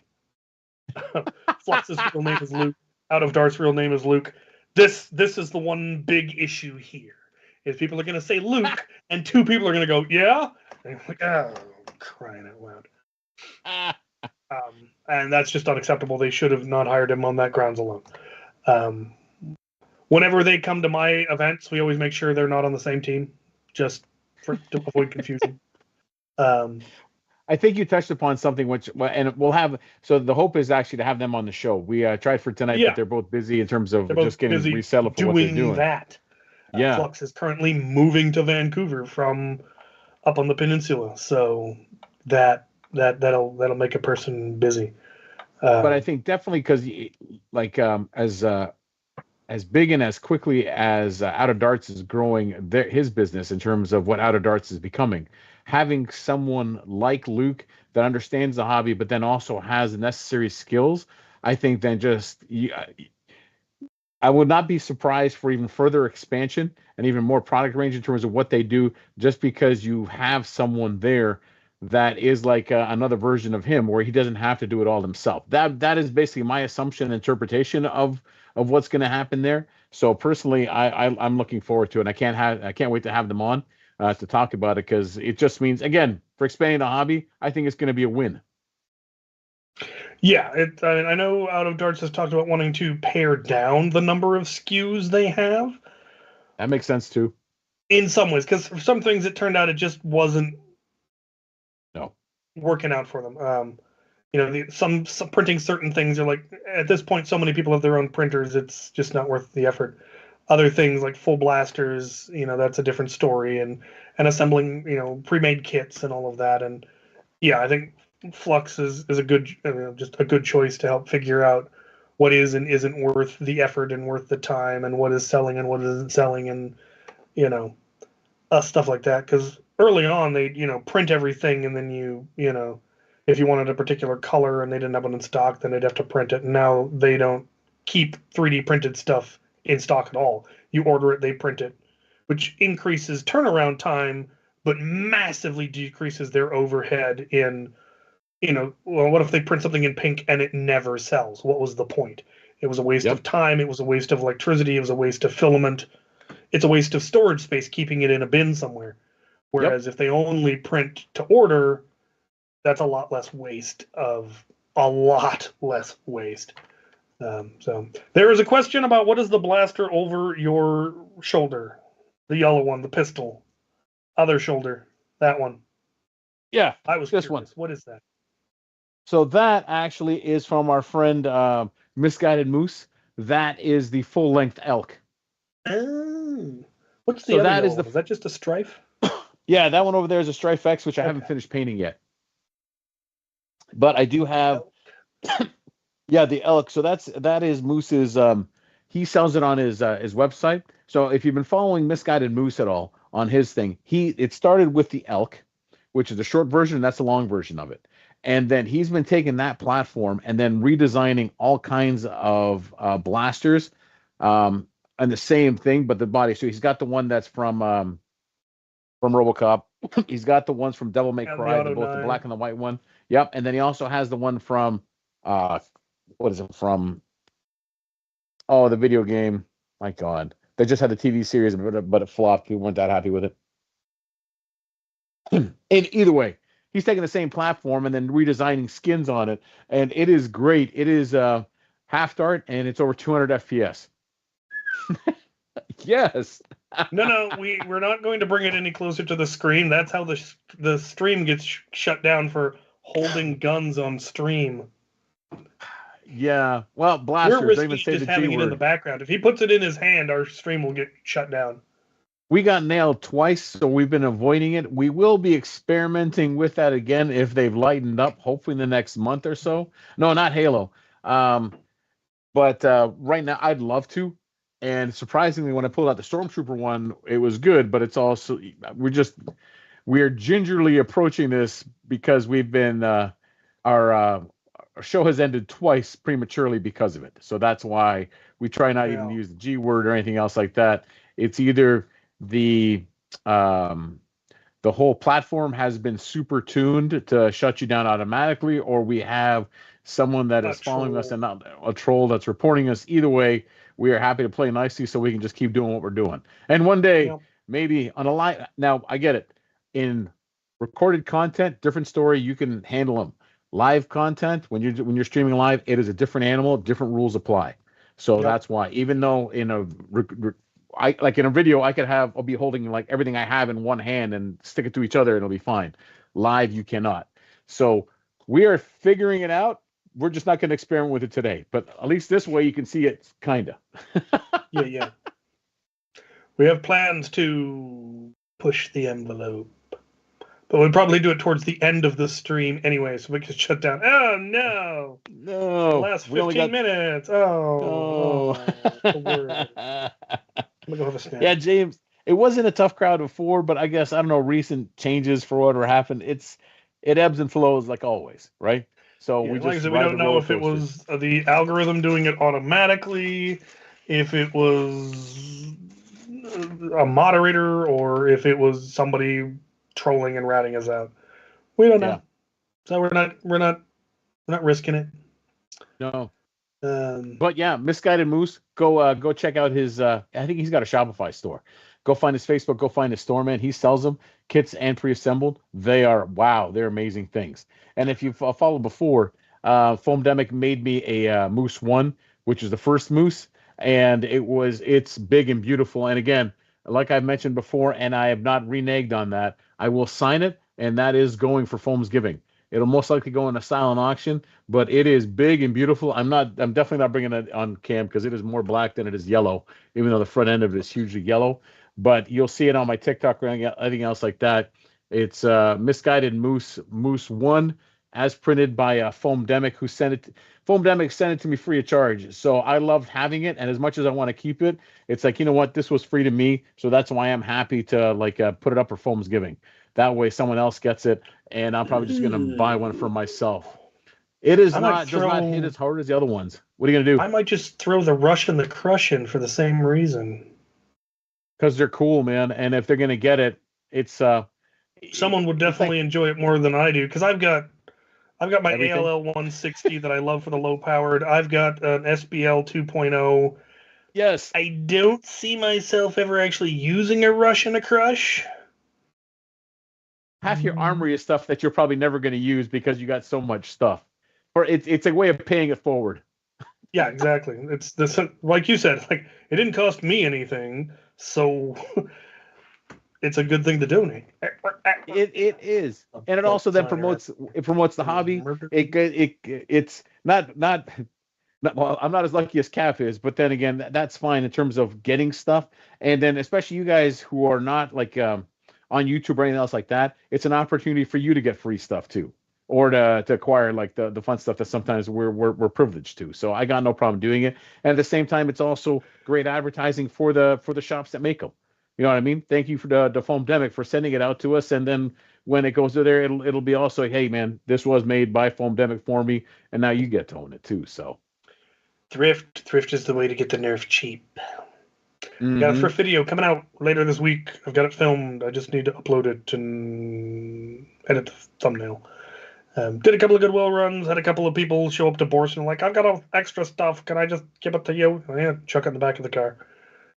Flux's real name is Luke. Out of Dart's real name is Luke. This is the one big issue here. Is people are going to say Luke, and 2 people are going to go, yeah? And I'm like, oh, crying out loud. And that's just unacceptable. They should have not hired him on that grounds alone. Whenever they come to my events, we always make sure they're not on the same team, just to avoid confusion.
I think you touched upon something and we'll have, so the hope is actually to have them on the show. We tried for tonight, but
Yeah,
they're both busy in terms
they're
of
both
just getting
busy
resettled for what they're
doing
doing.
that.
Yeah.
Flux is currently moving to Vancouver from up on the peninsula, so that'll make a person busy.
But I think definitely because like as big and as quickly as Out of Darts is growing his business in terms of what Out of Darts is becoming, having someone like Luke that understands the hobby, but then also has the necessary skills, I think then I would not be surprised for even further expansion and even more product range in terms of what they do, just because you have someone there that is like another version of him, where he doesn't have to do it all himself. That is basically my assumption and interpretation of what's going to happen there. So personally, I'm looking forward to it. I can't wait to have them on to talk about it, because it just means, again, for expanding the hobby, I think it's going to be a win.
Yeah, I know Out of Darts has talked about wanting to pare down the number of SKUs they have.
That makes sense too.
In some ways, because for some things it turned out it just wasn't
No.
working out for them. Some printing certain things are like, at this point, so many people have their own printers, it's just not worth the effort. Other things like full blasters, that's a different story, and assembling, pre-made kits and all of that. And yeah, I think Flux is a good, just a good choice to help figure out what is and isn't worth the effort and worth the time, and what is selling and what isn't selling, and you know stuff like that. Because early on, they print everything, and then if you wanted a particular color and they didn't have it in stock, then they'd have to print it. And now they don't keep 3D printed stuff in stock at all. You order it, they print it, which increases turnaround time, but massively decreases their overhead in, well, what if they print something in pink and it never sells? What was the point? It was a waste
Yep.
of time. It was a waste of electricity. It was a waste of filament. It's a waste of storage space keeping it in a bin somewhere. Whereas if they only print to order, that's a lot less waste. So there is a question about, what is the blaster over your shoulder? The yellow one, the pistol. Other shoulder. That one.
Yeah.
I was
this
curious.
one.
What is that?
So that actually is from our friend Misguided Moose. That is the full length elk.
Oh. What's the
So
other
that is
one? Is that just a strife?
Yeah, that one over there is a Strife X, which I haven't
Okay.
finished painting yet. But I do have yeah, the elk. So that is Moose's he sells it on his website. So if you've been following Misguided Moose at all on his thing, it started with the elk, which is the short version, and that's the long version of it. And then he's been taking that platform and then redesigning all kinds of blasters, and the same thing, but the body. So he's got the one that's from RoboCop. He's got the ones from Devil May Cry, both the black and the white one. Yep, and then he also has the one from what is it from? Oh, the video game. My God, they just had the TV series, but it flopped. We weren't that happy with it. And either way, he's taking the same platform and then redesigning skins on it, and it is great. It is half dart, and it's over 200 FPS. Yes.
No, we're not going to bring it any closer to the screen. That's how the stream gets shut down for holding guns on stream.
Yeah. Well, blasters.
We're risky
They even say
just
the
having
G
it in the
word.
background. If he puts it in his hand, our stream will get shut down.
We got nailed twice, so we've been avoiding it. We will be experimenting with that again if they've lightened up, hopefully in the next month or so. No, not Halo. But right now, I'd love to. And surprisingly, when I pulled out the Stormtrooper one, it was good, but it's also, we're gingerly approaching this because we've been, our show has ended twice prematurely because of it. So that's why we try not even to use the G word or anything else like that. It's either the whole platform has been super tuned to shut you down automatically, or we have someone that is following us and not a troll that's reporting us. Either way, we are happy to play nicely so we can just keep doing what we're doing. And one day, maybe on a live. Now I get it. In recorded content, different story. You can handle them. Live content, when you're streaming live, it is a different animal. Different rules apply. So that's why, even though in a like in a video, I'll be holding like everything I have in one hand and stick it to each other, and it'll be fine. Live, you cannot. So we are figuring it out. We're just not going to experiment with it today, but at least this way you can see it, kinda.
Yeah. We have plans to push the envelope. But we'll probably do it towards the end of the stream anyway, so we can shut down. Oh, no.
No.
The last 15 minutes. Oh. The word. I'm going to go have a snack.
Yeah, James, it wasn't a tough crowd before, but I guess, I don't know, recent changes for whatever happened, it ebbs and flows like always, right? So
Yeah,
we
like I
just
said, we
ride
don't
the
know
roller
if it
coaster.
was the algorithm doing it automatically, if it was a moderator, or if it was somebody trolling and ratting us out. We don't know.
Yeah.
So we're not risking it.
No.
Um,
But yeah, Misguided Moose, go check out his I think he's got a Shopify store. Go find his Facebook, go find his store, man. He sells them, kits and pre-assembled. They're amazing things. And if you've followed before, Foamdemic made me a Moose 1, which is the first Moose, and it's big and beautiful. And again, like I've mentioned before, and I have not reneged on that, I will sign it, and that is going for Foam's Giving. It'll most likely go in a silent auction, but it is big and beautiful. I'm definitely not bringing it on cam because it is more black than it is yellow, even though the front end of it is hugely yellow. But you'll see it on my TikTok or anything else like that. It's Misguided Moose 1, as printed by Foamdemic, who sent it. Foamdemic sent it to me free of charge. So I loved having it, and as much as I want to keep it, it's like, you know what, this was free to me, so that's why I'm happy to put it up for Foam's Giving. That way someone else gets it, and I'm probably just going to buy one for myself. It does not hit as hard as the other ones. What are you going to do?
I might just throw the Rush and the Crush in for the same reason.
Because they're cool, man. And if they're going to get it, it's
someone would definitely enjoy it more than I do. Because I've got my
everything?
ALL 160 that I love for the low powered. I've got an SBL 2.0.
Yes.
I don't see myself ever actually using a Rush and a Crush.
Half your armory is stuff that you're probably never going to use because you got so much stuff. Or it's a way of paying it forward.
Yeah, exactly. It's this, like you said, like it didn't cost me anything, so it's a good thing to donate.
It is, and it also then promotes the hobby. It's not well, I'm not as lucky as Cap is, but then again, that's fine in terms of getting stuff. And then especially you guys who are not like on YouTube or anything else like that, it's an opportunity for you to get free stuff too, or to acquire like the fun stuff that sometimes we're privileged to. So I got no problem doing it. And at the same time, it's also great advertising for the shops that make them. You know what I mean? Thank you for the Foamdemic for sending it out to us, and then when it goes to there, it'll be also, hey man, this was made by Foamdemic for me, and now you get to own it too. So
thrift is the way to get the Nerf cheap.
Mm-hmm.
Got a thrift video coming out later this week. I've got it filmed. I just need to upload it and edit the thumbnail. Did a couple of Goodwill runs. Had a couple of people show up to Borson like, I've got all extra stuff. Can I just give it to you? Yeah, chuck it in the back of the car.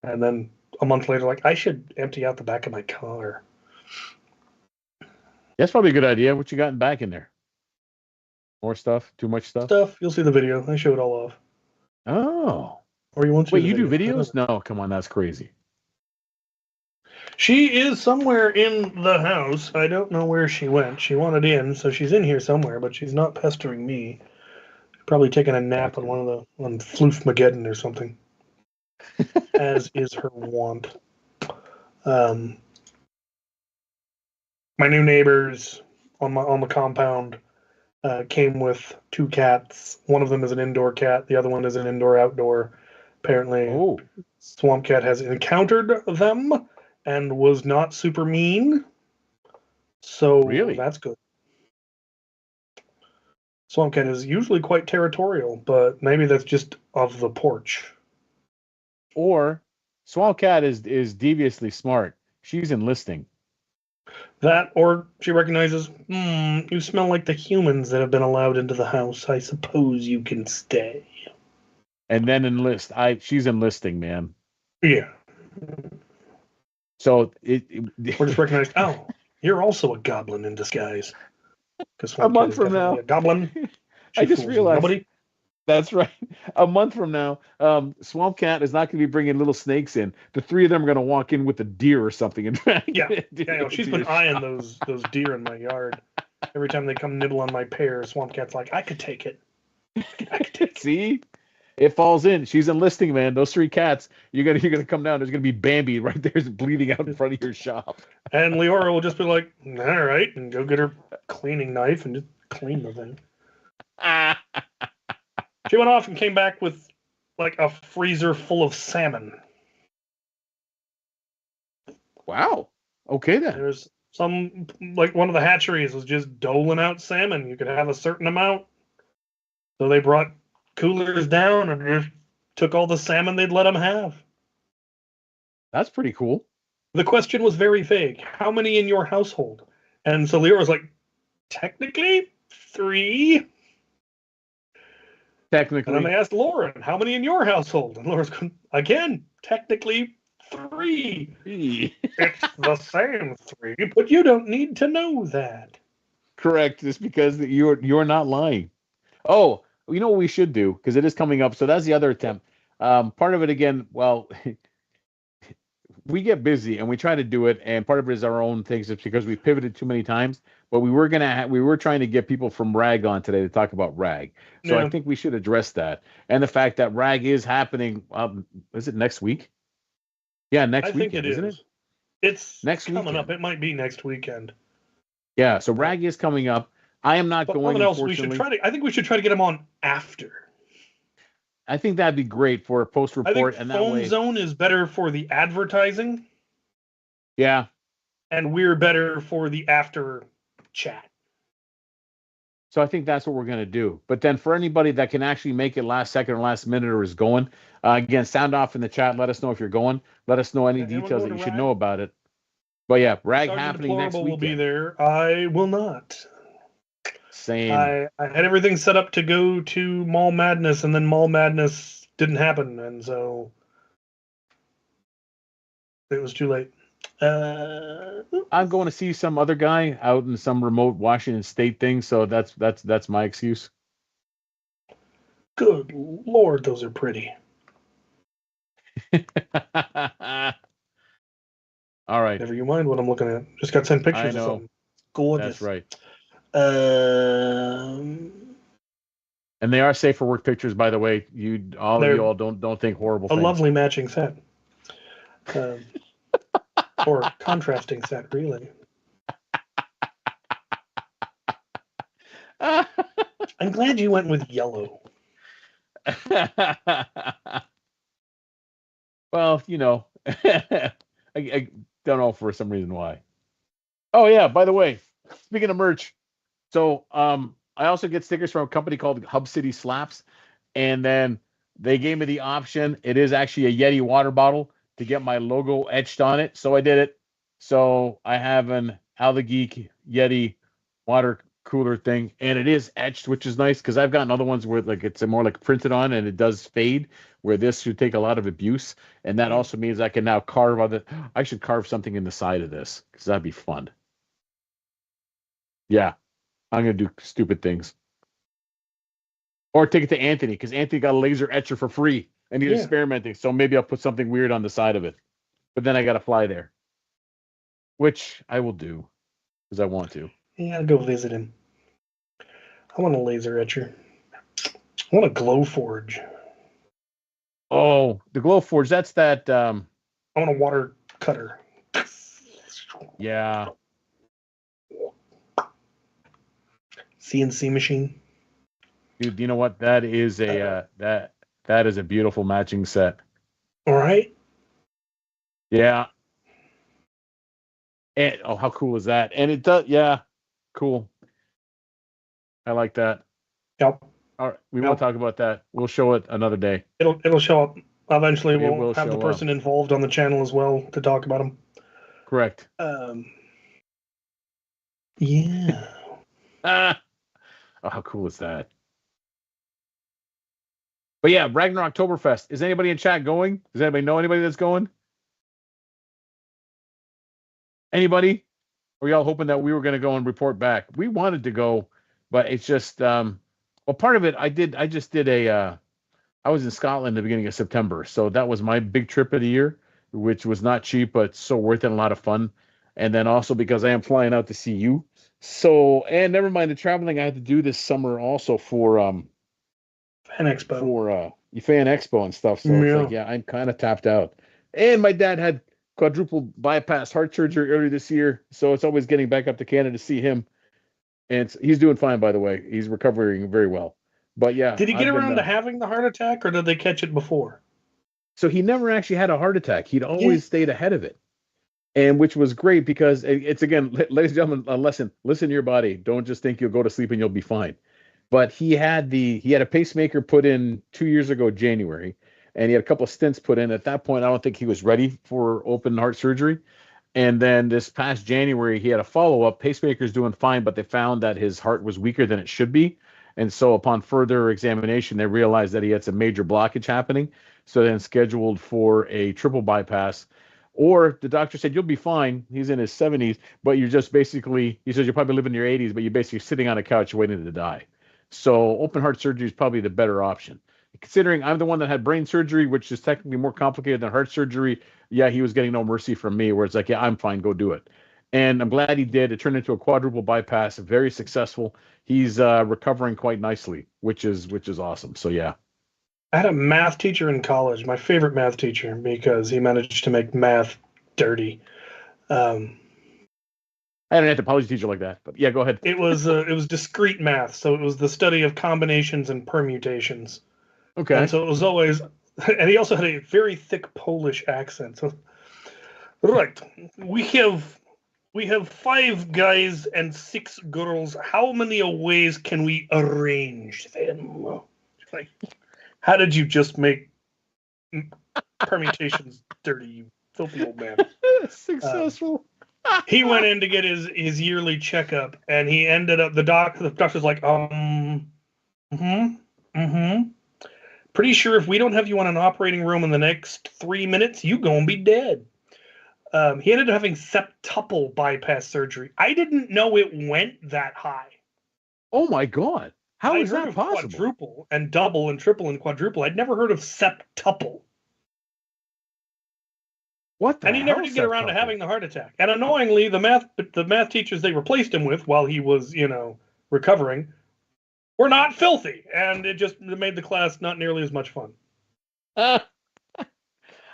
And then a month later, like, I should empty out the back of my car.
That's probably a good idea. What you got back in there? More stuff? Too much stuff?
You'll see the video. I show it all off.
Oh.
Or you want to?
Wait, you do videos? No, come on, that's crazy.
She is somewhere in the house. I don't know where she went. She wanted in, so she's in here somewhere, but she's not pestering me. Probably taking a nap on on Floofmageddon or something. As is her wont. My new neighbors on the compound came with 2 cats. One of them is an indoor cat. The other one is an indoor-outdoor. Apparently, Swamp Cat has encountered them and was not super mean. So
really?
That's good. Swamp Cat is usually quite territorial, but maybe that's just of the porch.
Or Swamp Cat is deviously smart. She's enlisting.
That, or she recognizes, you smell like the humans that have been allowed into the house. I suppose you can stay.
And then enlist. She's enlisting, man.
Yeah.
So
or just recognized, oh, you're also a goblin in disguise. Because
a month from now,
a goblin.
I just realized. Nobody. That's right. A month from now, Swamp Cat is not going to be bringing little snakes in. The 3 of them are going to walk in with a deer or something and drag
it. Yeah, she's been eyeing those deer in my yard. Every time they come nibble on my pear, Swamp Cat's like, I could take it. I could take it.
See? It falls in. She's enlisting, man. Those 3 cats, you're gonna come down. There's gonna be Bambi right there bleeding out in front of your shop.
And Leora will just be like, all right, and go get her cleaning knife and just clean the thing. She went off and came back with like a freezer full of salmon.
Wow. Okay then.
There's some, like one of the hatcheries was just doling out salmon. You could have a certain amount. So they brought coolers down and just took all the salmon they'd let them have.
That's pretty cool.
The question was very vague. How many in your household? And so Leora was like, technically 3.
Technically.
And then they asked Lauren, how many in your household? And Laura's going, again, technically 3. It's the same 3, but you don't need to know that.
Correct. Just because you're not lying. Oh, you know what we should do? Because it is coming up. So that's the other attempt. Part of it, again, well, we get busy and we try to do it. And part of it is our own things. It's because we pivoted too many times. But we were trying to get people from RAG on today to talk about RAG. So
Yeah.
I think we should address that. And the fact that RAG is happening. Is it next week? Yeah, next weekend,
think it
isn't
is.
it?
It's
Next
coming
weekend.
up. It might be next weekend.
Yeah, so RAG is coming up. I am not
But
going.
else, we should try to. I think we should try to get them on after.
I think that'd be great for a post
I
report,
think
and that
Phone
way,
Zone is better for the advertising,
yeah.
and we're better for the after chat.
So I think that's what we're gonna do. But then for anybody that can actually make it last second or last minute or is going, again, sound off in the chat. Let us know if you're going. Let us know any
Yeah, anyone
details
go
that
to
you should
RAG?
know about it. But yeah, RAG
Sergeant
happening next
Deplorable will be
weekend.
there. I will not.
Same.
I had everything set up to go to Mall Madness, and then Mall Madness didn't happen, and so it was too late.
I'm going to see some other guy out in some remote Washington State thing, so that's my excuse.
Good Lord, those are pretty.
All right.
Never you mind what I'm looking at. Just got 10 pictures
I
of
know.
something. Gorgeous.
That's right.
Um,
And they are safe for work pictures, by the way. You all don't think horrible
a
things.
lovely matching set. Or contrasting set, really. I'm glad you went with yellow.
Well, you know, I don't know for some reason why. Oh yeah, by the way, speaking of merch, so I also get stickers from a company called Hub City Slaps, and then they gave me the option. It is actually a Yeti water bottle to get my logo etched on it, so I did it. So I have an Al the Geek Yeti water cooler thing, and it is etched, which is nice because I've gotten other ones where like it's more like printed on and it does fade, where this should take a lot of abuse, and that also means I can now carve other. I should carve something in the side of this because that'd be fun. Yeah, I'm gonna do stupid things, or take it to Anthony because Anthony got a laser etcher for free and he's experimenting. So maybe I'll put something weird on the side of it, but then I gotta fly there, which I will do because I want to.
Yeah, I'll go visit him. I want a laser etcher. I want a glow forge.
Oh, the glow forge. That's that.
I want a water cutter.
Yeah.
CNC machine.
Dude, you know what? That is a that is a beautiful matching set.
All right.
Yeah. And oh, how cool is that? And it does. Yeah. Cool. I like that.
Yep.
All right, we won't talk about that. We'll show it another day.
It'll show up. Eventually, we'll
will
have the
show
person involved on the channel as well to talk about them.
Correct.
Yeah.
Oh, how cool is that? But yeah, Ragnar Oktoberfest. Is anybody in chat going? Does anybody know anybody that's going? Anybody? Or y'all hoping that we were going to go and report back? We wanted to go, but it's just well, part of it I just did a I was in Scotland at the beginning of September, so that was my big trip of the year, which was not cheap but so worth it and a lot of fun. And then also because I am flying out to see you, So, and never mind the traveling I had to do this summer also for
Fan Expo.
Fan Expo and stuff. So it's like,
Yeah.
yeah, I'm kind of tapped out. And my dad had quadruple bypass heart surgery earlier this year, so it's always getting back up to Canada to see him. And he's doing fine, by the way. He's recovering very well. But yeah,
Did he get
I've been.
around to having the heart attack, or did they catch it before?
So he never actually had a heart attack. He'd
Yeah.
always stayed ahead of it, and which was great because it's again, ladies and gentlemen, a lesson. Listen to your body. Don't just think you'll go to sleep and you'll be fine. But he had a pacemaker put in 2 years ago, January, and he had a couple of stents put in. At that point, I don't think he was ready for open heart surgery. And then this past January, he had a follow up. Pacemaker's doing fine, but they found that his heart was weaker than it should be. And so, upon further examination, they realized that he had some major blockage happening. So, then scheduled for a triple bypass. Or the doctor said, you'll be fine. He's in his 70s, but you're just basically, he says, you're probably living in your 80s, but you're basically sitting on a couch waiting to die. So, open heart surgery is probably the better option. Considering I'm the one that had brain surgery, which is technically more complicated than heart surgery, yeah, he was getting no mercy from me, where it's like, yeah, I'm fine, go do it. And I'm glad he did. It turned into a quadruple bypass, very successful. He's recovering quite nicely, which is awesome. So yeah.
I had a math teacher in college, my favorite math teacher, because he managed to make math dirty.
I had an anthropology teacher like that, but yeah, go ahead.
It was discrete math, so it was the study of combinations and permutations.
Okay.
And so it was always, and he also had a very thick Polish accent. So, right, we have 5 guys and 6 girls. How many ways can we arrange them? Like, how did you just make permutations dirty, you filthy old man?
Successful.
He went in to get his yearly checkup, and he ended up, the doctor's like, pretty sure if we don't have you on an operating room in the next 3 minutes, you gonna be dead. He ended up having septuple bypass surgery. I didn't know it went that high.
Oh my God. How is that possible?
Quadruple and double and triple and quadruple. I'd never heard of septuple.
What the
And he never did get around to having the heart attack. And annoyingly, the math teachers they replaced him with while he was, recovering, were not filthy, and it just made the class not nearly as much fun.
I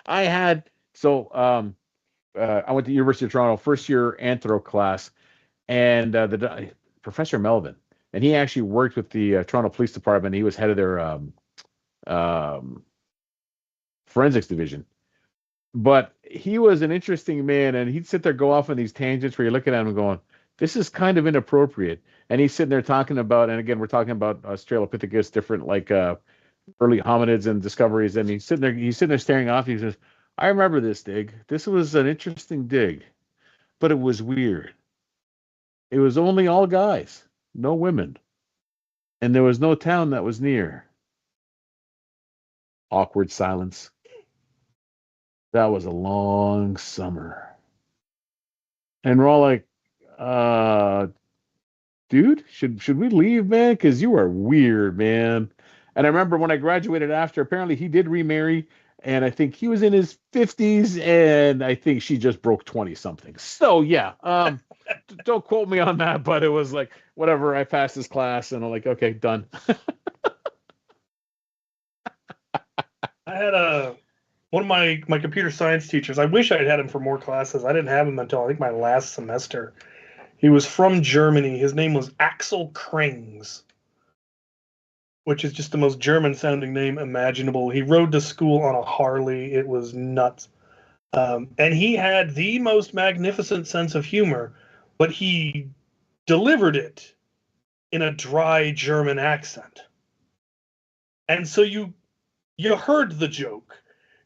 went to the University of Toronto, first year anthro class, and the Professor Melvin, and he actually worked with the Toronto Police Department. He was head of their forensics division. But he was an interesting man, and he'd sit there, go off on these tangents where you're looking at him going, this is kind of inappropriate. And he's sitting there talking about, and again, we're talking about Australopithecus, different like early hominids and discoveries. And he's sitting there staring off. He says, I remember this dig. This was an interesting dig, but it was weird. It was only all guys, no women. And there was no town that was near. Awkward silence. That was a long summer. And we're all like, dude, should we leave, man? Because you are weird, man. And I remember when I graduated after, apparently he did remarry, and I think he was in his 50s, and I think she just broke 20 something. So yeah, don't quote me on that, but it was like, whatever, I passed this class, and I'm like, okay, done.
I had one of my computer science teachers. I wish I'd had him for more classes. I didn't have him until I think my last semester. He was from Germany. His name was Axel Krings, which is just the most German-sounding name imaginable. He rode to school on a Harley. It was nuts. And he had the most magnificent sense of humor, but he delivered it in a dry German accent. And so you heard the joke.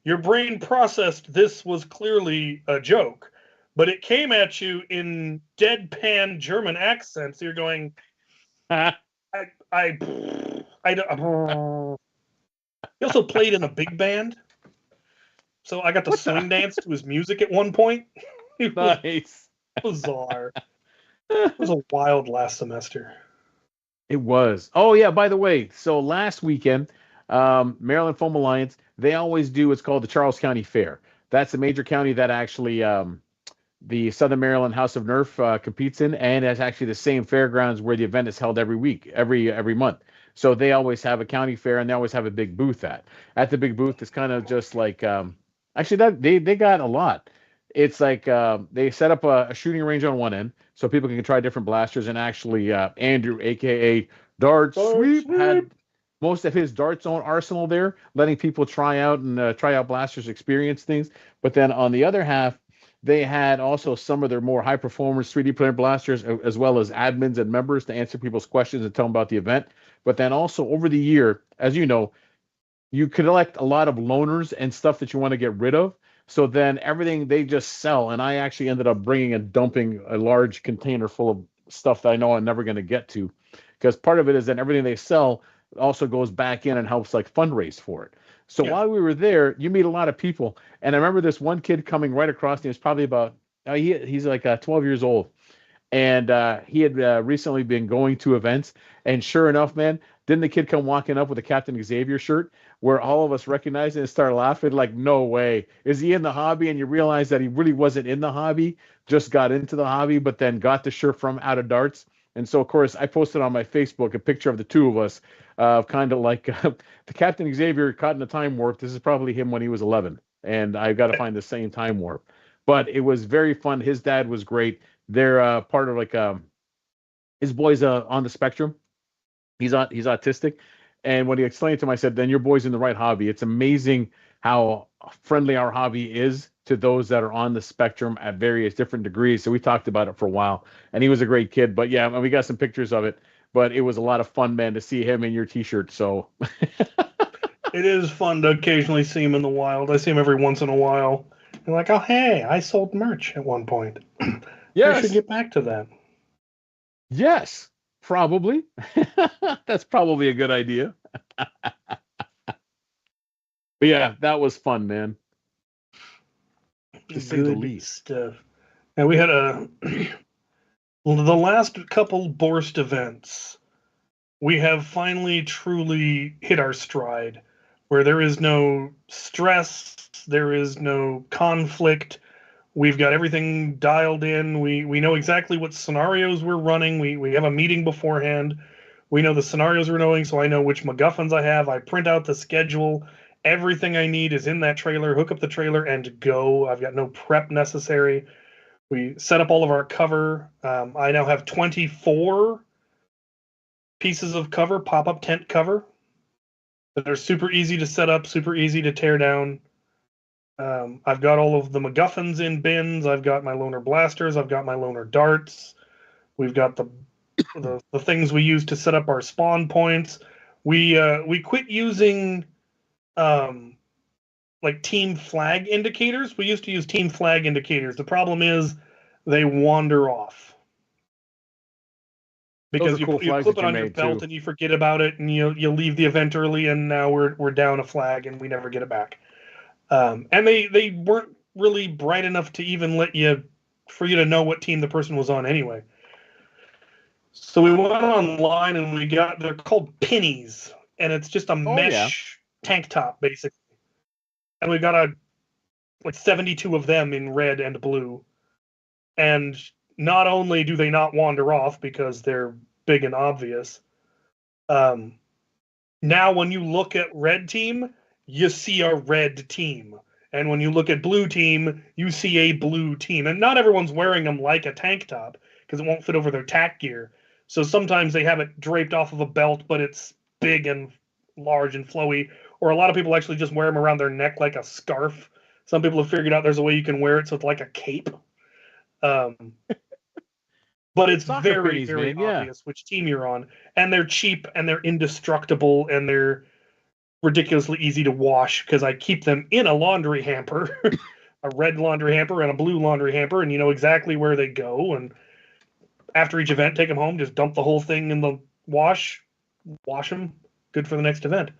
Your brain processed this was clearly a joke, but it came at you in deadpan German accents. So you're going, I don't. He also played in a big band, so I got to swing dance to his music at one point. It was
Nice.
bizarre. It was a wild last semester.
It was. Oh yeah, by the way, so last weekend, Maryland Foam Alliance, they always do what's called the Charles County Fair. That's a major county that actually the Southern Maryland House of Nerf competes in, and it's actually the same fairgrounds where the event is held every week, every month. So they always have a county fair, and they always have a big booth at the big booth. It's kind of just like actually that they got a lot. It's like they set up a shooting range on one end, so people can try different blasters. And actually, Andrew, aka Dart Sweep, had most of his dart zone arsenal there, letting people try out and try out blasters, experience things. But then on the other half, they had also some of their more high performance 3D printed blasters, as well as admins and members to answer people's questions and tell them about the event. But then also over the year, as you know, you collect a lot of loaners and stuff that you want to get rid of. So then everything they just sell. And I actually ended up bringing and dumping a large container full of stuff that I know I'm never going to get to. Because part of it is that everything they sell also goes back in and helps like fundraise for it. So while we were there, you meet a lot of people. And I remember this one kid coming right across. He was probably about, he's like 12 years old. And he had recently been going to events. And sure enough, man, didn't the kid come walking up with a Captain Xavier shirt where all of us recognized it and started laughing? Like, no way. Is he in the hobby? And you realize that he really wasn't in the hobby, just got into the hobby, but then got the shirt from out of darts. And so, of course, I posted on my Facebook a picture of the two of us, kind of like the Captain Xavier caught in a time warp. This is probably him when he was 11. And I've got to find the same time warp. But it was very fun. His dad was great. They're part of like his boy's on the spectrum. He's autistic, and when he explained to him, I said, "Then your boy's in the right hobby." It's amazing how friendly our hobby is to those that are on the spectrum at various different degrees. So we talked about it for a while, and he was a great kid. But yeah, we got some pictures of it. But it was a lot of fun, man, to see him in your T-shirt. So
it is fun to occasionally see him in the wild. I see him every once in a while. You're like, oh hey, I sold merch at one point.
yes,
I should get back to that.
Yes, probably. That's probably a good idea. But yeah, that was fun, man. To say the least.
Stuff. And we had the last couple Borst events. We have finally truly hit our stride, where there is no stress, there is no conflict. We've got everything dialed in. We know exactly what scenarios we're running. We have a meeting beforehand. We know the scenarios we're doing, so I know which MacGuffins I have. I print out the schedule. Everything I need is in that trailer. Hook up the trailer and go. I've got no prep necessary. We set up all of our cover. I now have 24 pieces of cover, pop-up tent cover, that are super easy to set up, super easy to tear down. I've got all of the MacGuffins in bins. I've got my loaner blasters. I've got my loaner darts. We've got the things we use to set up our spawn points. We quit using like team flag indicators. We used to use team flag indicators. The problem is they wander off because you clip it on your belt and you forget about it, and you leave the event early, and now we're down a flag and we never get it back. And they weren't really bright enough to even for you to know what team the person was on anyway. So we went online and they're called pinnies, and it's just a mesh tank top basically. And we got like 72 of them in red and blue. And not only do they not wander off because they're big and obvious, now when you look at red team, you see a red team. And when you look at blue team, you see a blue team. And not everyone's wearing them like a tank top because it won't fit over their tack gear. So sometimes they have it draped off of a belt, but it's big and large and flowy. Or a lot of people actually just wear them around their neck like a scarf. Some people have figured out there's a way you can wear it so it's like a cape. But it's very, very obvious which team you're on. And they're cheap and they're indestructible and they're ridiculously easy to wash because I keep them in a laundry hamper, a red laundry hamper and a blue laundry hamper, and you know exactly where they go. And after each event, take them home, just dump the whole thing in the wash them, good for the next event.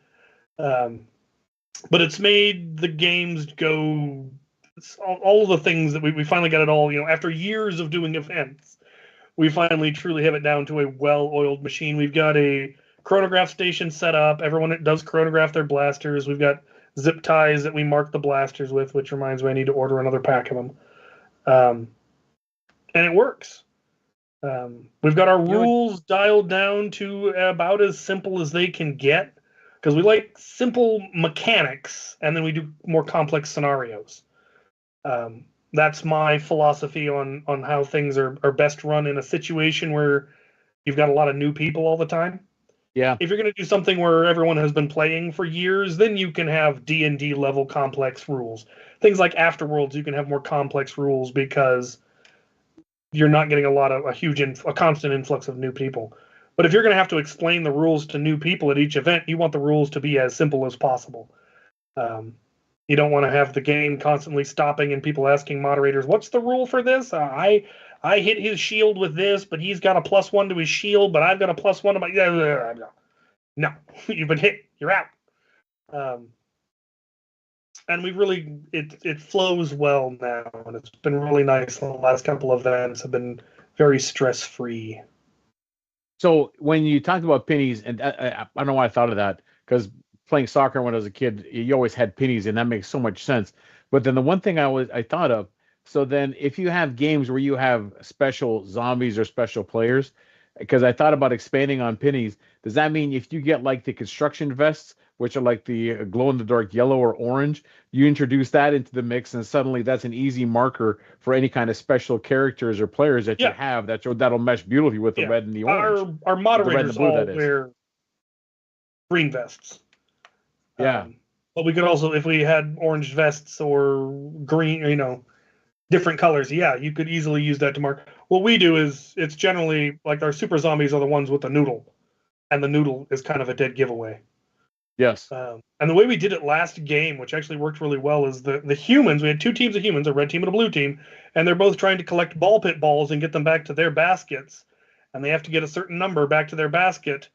But it's made the games go, all of the things that we finally got it all, after years of doing events, we finally truly have it down to a well-oiled machine. We've got a chronograph station set up. Everyone does chronograph their blasters. We've got zip ties that we mark the blasters with, which reminds me I need to order another pack of them. and it works. We've got our rules dialed down to about as simple as they can get, because we like simple mechanics, and then we do more complex scenarios. That's my philosophy on how things are best run in a situation where you've got a lot of new people all the time.
Yeah.
If you're going to do something where everyone has been playing for years, then you can have D&D level complex rules. Things like Afterworlds, you can have more complex rules because you're not getting a constant influx of new people. But if you're going to have to explain the rules to new people at each event, you want the rules to be as simple as possible. You don't want to have the game constantly stopping and people asking moderators, "What's the rule for this? I hit his shield with this, but he's got a +1 to his shield, but I've got a +1 to my." No, you've been hit. You're out. And it flows well now, and it's been really nice. The last couple of events have been very stress-free.
So when you talked about pennies, and I don't know why I thought of that, because playing soccer when I was a kid, you always had pennies, and that makes so much sense. But then the one thing I thought of, so then if you have games where you have special zombies or special players, because I thought about expanding on pennies, does that mean if you get like the construction vests, which are like the glow in the dark yellow or orange, you introduce that into the mix, and suddenly that's an easy marker for any kind of special characters or players that you have that'll mesh beautifully with the red and the orange.
Our moderators
blue,
all wear green vests.
Yeah.
But we could also, if we had orange vests or green, different colors, you could easily use that to mark. What we do is, it's generally like our super zombies are the ones with the noodle, and the noodle is kind of a dead giveaway.
Yes.
And the way we did it last game, which actually worked really well, is the humans. We had two teams of humans, a red team and a blue team, and they're both trying to collect ball pit balls and get them back to their baskets. And they have to get a certain number back to their basket.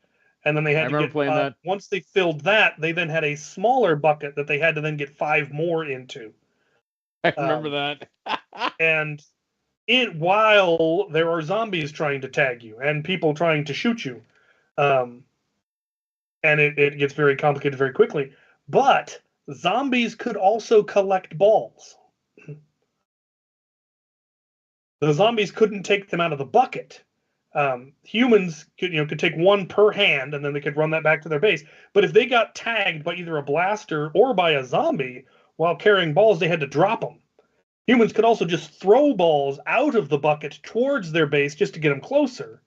And then they had to get,
playing that.
Once they filled that, they then had a smaller bucket that they had to then get 5 more into.
I remember that.
And while there are zombies trying to tag you and people trying to shoot you, and it gets very complicated very quickly. But zombies could also collect balls. The zombies couldn't take them out of the bucket. Humans could take one per hand, and then they could run that back to their base. But if they got tagged by either a blaster or by a zombie while carrying balls, they had to drop them. Humans could also just throw balls out of the bucket towards their base just to get them closer.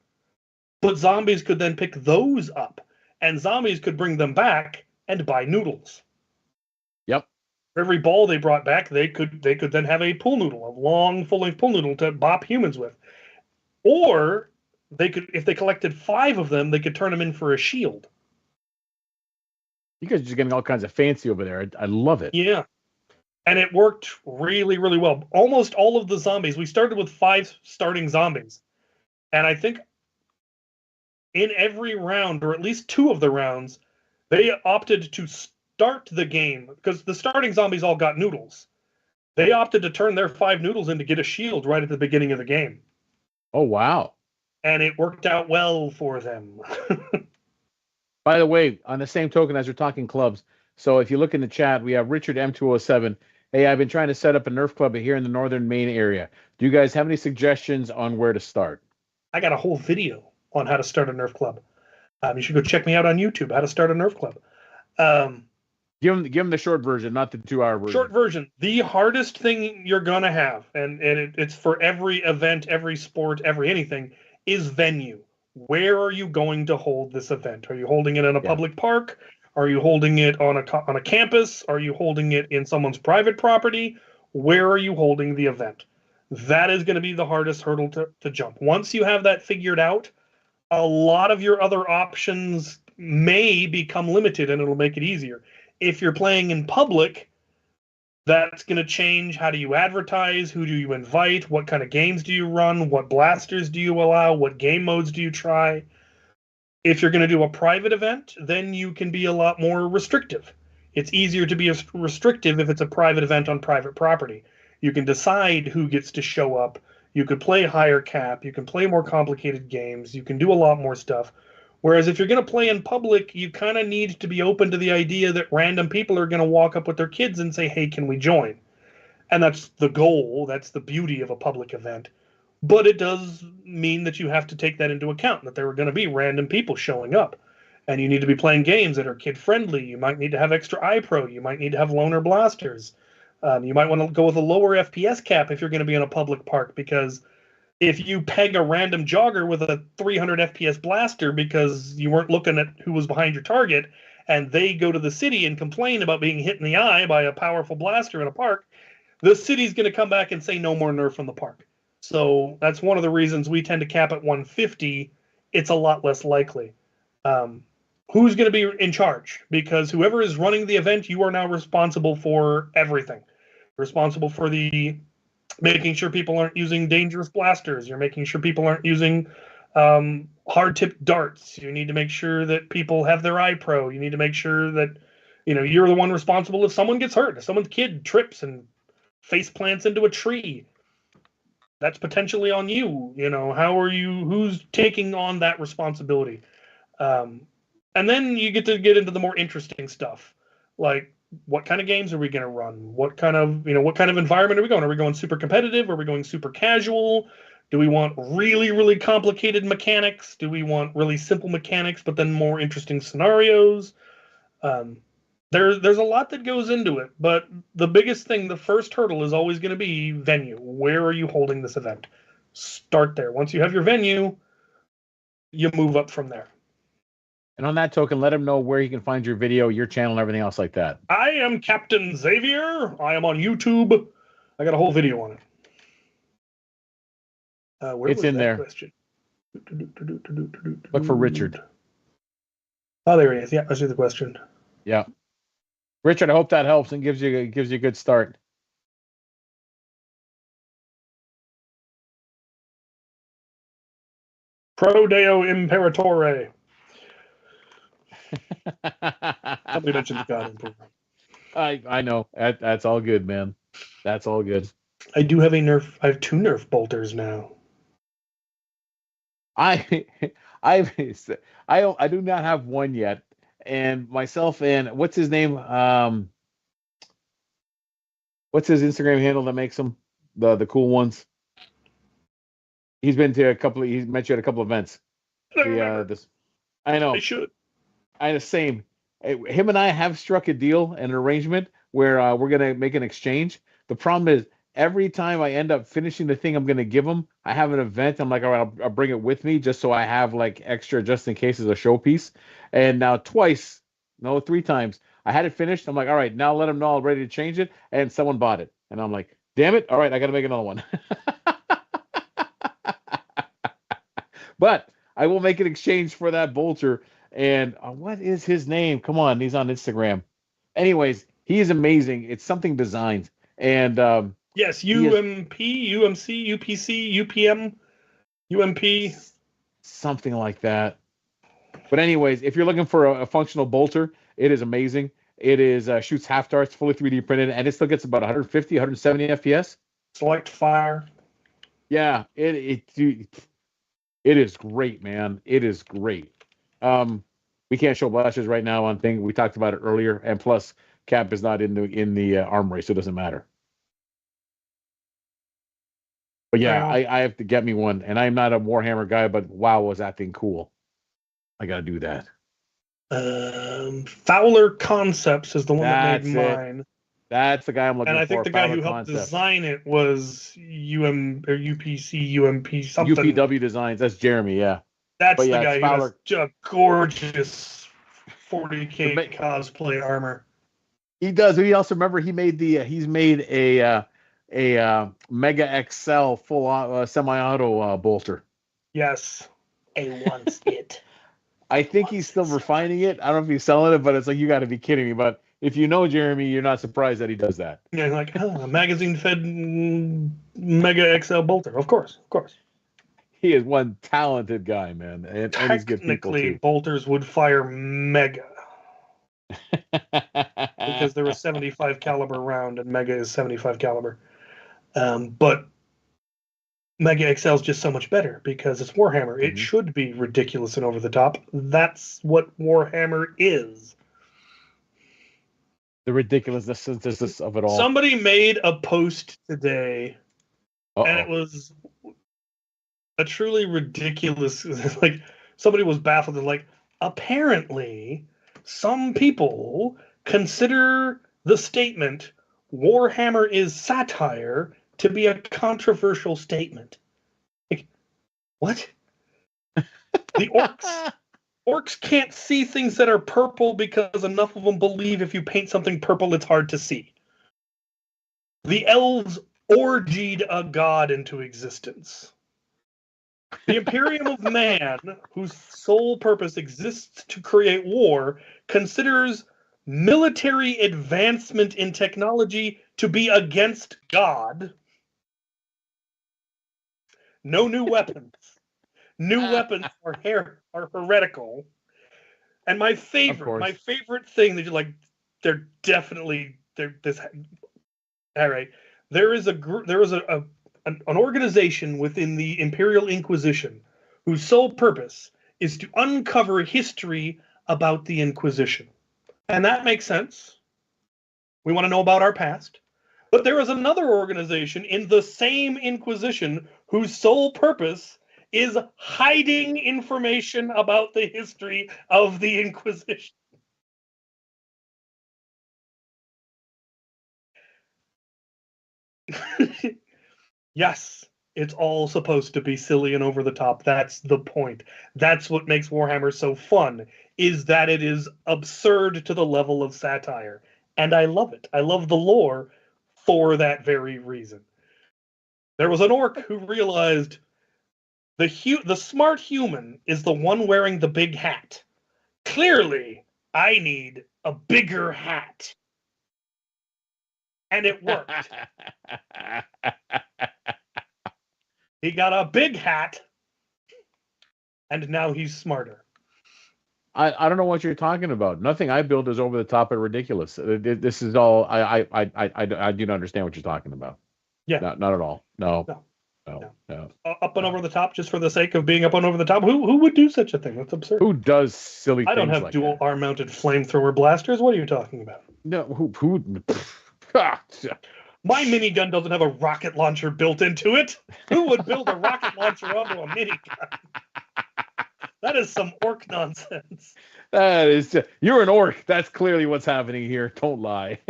But zombies could then pick those up, and zombies could bring them back and buy noodles.
Yep.
For every ball they brought back, they could then have a pool noodle, a long full-length pool noodle to bop humans with. Or they could, if they collected 5 of them, they could turn them in for a shield.
You guys are just getting all kinds of fancy over there. I love it.
Yeah. And it worked really, really well. Almost all of the zombies, we started with 5 starting zombies. And I think in every round, or at least 2 of the rounds, they opted to start the game, because the starting zombies all got noodles. They opted to turn their 5 noodles in to get a shield right at the beginning of the game.
Oh, wow.
And it worked out well for them.
By the way, on the same token as we're talking clubs, so if you look in the chat, we have Richard M207. Hey, I've been trying to set up a Nerf club here in the northern Maine area. Do you guys have any suggestions on where to start?
I got a whole video on how to start a Nerf club. You should go check me out on YouTube, how to start a Nerf club.
Give them the short version, not the 2-hour version.
Short version. The hardest thing you're going to have, and it's for every event, every sport, every anything, is venue. Where are you going to hold this event? Are you holding it in a public park? Are you holding it on a campus? Are you holding it in someone's private property? Where are you holding the event? That is going to be the hardest hurdle to jump. Once you have that figured out, a lot of your other options may become limited, and it'll make it easier. If you're playing in public, that's going to change. How do you advertise? Who do you invite? What kind of games do you run? What blasters do you allow? What game modes do you try? If you're going to do a private event, then you can be a lot more restrictive. It's easier to be restrictive if it's a private event on private property. You can decide who gets to show up. You could play higher cap. You can play more complicated games. You can do a lot more stuff. Whereas if you're going to play in public, you kind of need to be open to the idea that random people are going to walk up with their kids and say, hey, can we join? And that's the goal. That's the beauty of a public event. But it does mean that you have to take that into account, that there are going to be random people showing up. And you need to be playing games that are kid-friendly. You might need to have extra iPro. You might need to have loaner blasters. You might want to go with a lower FPS cap if you're going to be in a public park, because if you peg a random jogger with a 300 FPS blaster because you weren't looking at who was behind your target, and they go to the city and complain about being hit in the eye by a powerful blaster in a park, the city's going to come back and say no more Nerf in the park. So that's one of the reasons we tend to cap at 150. It's a lot less likely. Who's going to be in charge? Because whoever is running the event, you are now responsible for everything. Responsible for the making sure people aren't using dangerous blasters. You're making sure people aren't using hard-tipped darts. You need to make sure that people have their iPro. You need to make sure that you're the one responsible if someone gets hurt. If someone's kid trips and face plants into a tree, that's potentially on you. How are you? Who's taking on that responsibility? And then you get into the more interesting stuff, like what kind of games are we going to run? What kind of environment are we going? Are we going super competitive? Are we going super casual? Do we want really, really complicated mechanics? Do we want really simple mechanics, but then more interesting scenarios? There's a lot that goes into it, but the biggest thing, the first hurdle, is always going to be venue. Where are you holding this event? Start there. Once you have your venue, you move up from there.
And on that token, let him know where he can find your video, your channel, and everything else like that.
I am Captain Xavier. I am on YouTube. I got a whole video on it. Where
it's
was
in
that
there.
Question?
Look for Richard.
Oh, there he is. Yeah, I see the question.
Yeah, Richard. I hope that helps and gives you a good start.
Pro Deo Imperatore. Somebody mentioned the God Emperor.
I know. That's all good, man. That's all good.
I do have a Nerf. I have 2 Nerf bolters now.
I do not have one yet, and myself and what's his name? What's his Instagram handle that makes them the cool ones? He's been to he's met you at a couple events.
I know.
I
should.
I the same. Him and I have struck a deal, an arrangement where we're gonna make an exchange. The problem is every time I end up finishing the thing I'm gonna give him, I have an event. I'm like, all right, I'll bring it with me just so I have like extra just in case as a showpiece. And now 3 times, I had it finished. I'm like, all right, now let him know I'm ready to change it, and someone bought it, and I'm like, damn it! All right, I got to make another one. But I will make an exchange for that bolter. And what is his name? Come on, he's on Instagram. Anyways, he is amazing. It's something designed. And
yes, UMP, UMC, UPC, UPM, UMP.
Something like that. But anyways, if you're looking for a functional bolter, it is amazing. It is shoots half darts, fully 3D printed, and it still gets about 150, 170 FPS.
Select fire.
Yeah, it is great, man. It is great. We can't show blasters right now on thing. We talked about it earlier, and plus, Cap is not in the armory, so it doesn't matter. But yeah, I have to get me one, and I'm not a Warhammer guy, but wow, was that thing cool! I got to do that.
Fowler Concepts is the one that made mine.
That's the guy I'm looking for.
And I think the guy who helped design it was UPC, UMP something.
UPW Designs. That's Jeremy, yeah.
That's the guy who has a gorgeous 40K cosplay armor.
He does. He also remember he's made a Mega XL full semi-auto bolter.
Yes, a wants it.
I think he's still refining it. I don't know if he's selling it, but it's like, you got to be kidding me. But if you know Jeremy, you're not surprised that he does that.
Yeah, like a magazine-fed Mega XL bolter. Of course.
He is one talented guy, man, and he's good people too.
Bolters would fire Mega because they're a 75 caliber round, and Mega is 75 caliber. But Mega XL is just so much better because it's Warhammer. Mm-hmm. It should be ridiculous and over the top. That's what Warhammer is.
The ridiculousness of it all.
Somebody made a post today, and it was a truly ridiculous, like, somebody was baffled and like, apparently some people consider the statement Warhammer is satire to be a controversial statement. Like, what? The orcs can't see things that are purple because enough of them believe if you paint something purple, it's hard to see. The elves orgied a god into existence. The Imperium of Man, whose sole purpose exists to create war, considers military advancement in technology to be against God. No new weapons. New weapons are heretical. And my favorite thing that you like, they're this. All right, there is an organization within the Imperial Inquisition whose sole purpose is to uncover history about the Inquisition. And that makes sense. We want to know about our past. But there is another organization in the same Inquisition whose sole purpose is hiding information about the history of the Inquisition. Yes, it's all supposed to be silly and over the top. That's the point. That's what makes Warhammer so fun, is that it is absurd to the level of satire. And I love it. I love the lore for that very reason. There was an orc who realized the smart human is the one wearing the big hat. Clearly, I need a bigger hat. And it worked. He got a big hat, and now he's smarter.
I don't know what you're talking about. Nothing I build is over the top or ridiculous. This is all I do not understand what you're talking about.
Yeah,
not at all. No.
Up and over the top just for the sake of being up and over the top. Who would do such a thing? That's absurd.
Who does silly things?
I don't have
like
dual arm mounted flamethrower blasters. What are you talking about?
No, who
My minigun doesn't have a rocket launcher built into it. Who would build a rocket launcher onto a minigun? That is some orc nonsense.
That is you're an orc. That's clearly what's happening here. Don't lie.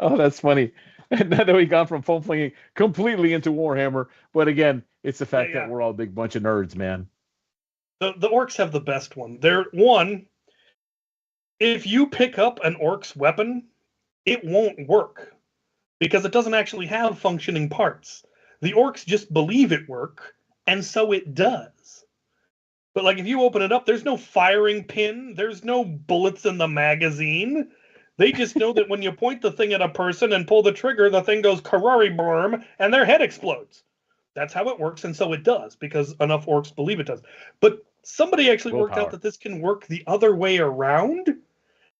Oh, that's funny. And now that we got from foam flinging completely into Warhammer, but again, it's the fact that we're all a big bunch of nerds, man.
The orcs have the best one. They're one. If you pick up an orc's weapon, it won't work because it doesn't actually have functioning parts. The orcs just believe it work, and so it does. But like if you open it up, there's no firing pin, there's no bullets in the magazine. They just know that when you point the thing at a person and pull the trigger, the thing goes karari burm and their head explodes. That's how it works, and so it does, because enough orcs believe it does. But somebody actually worked out that this can work the other way around.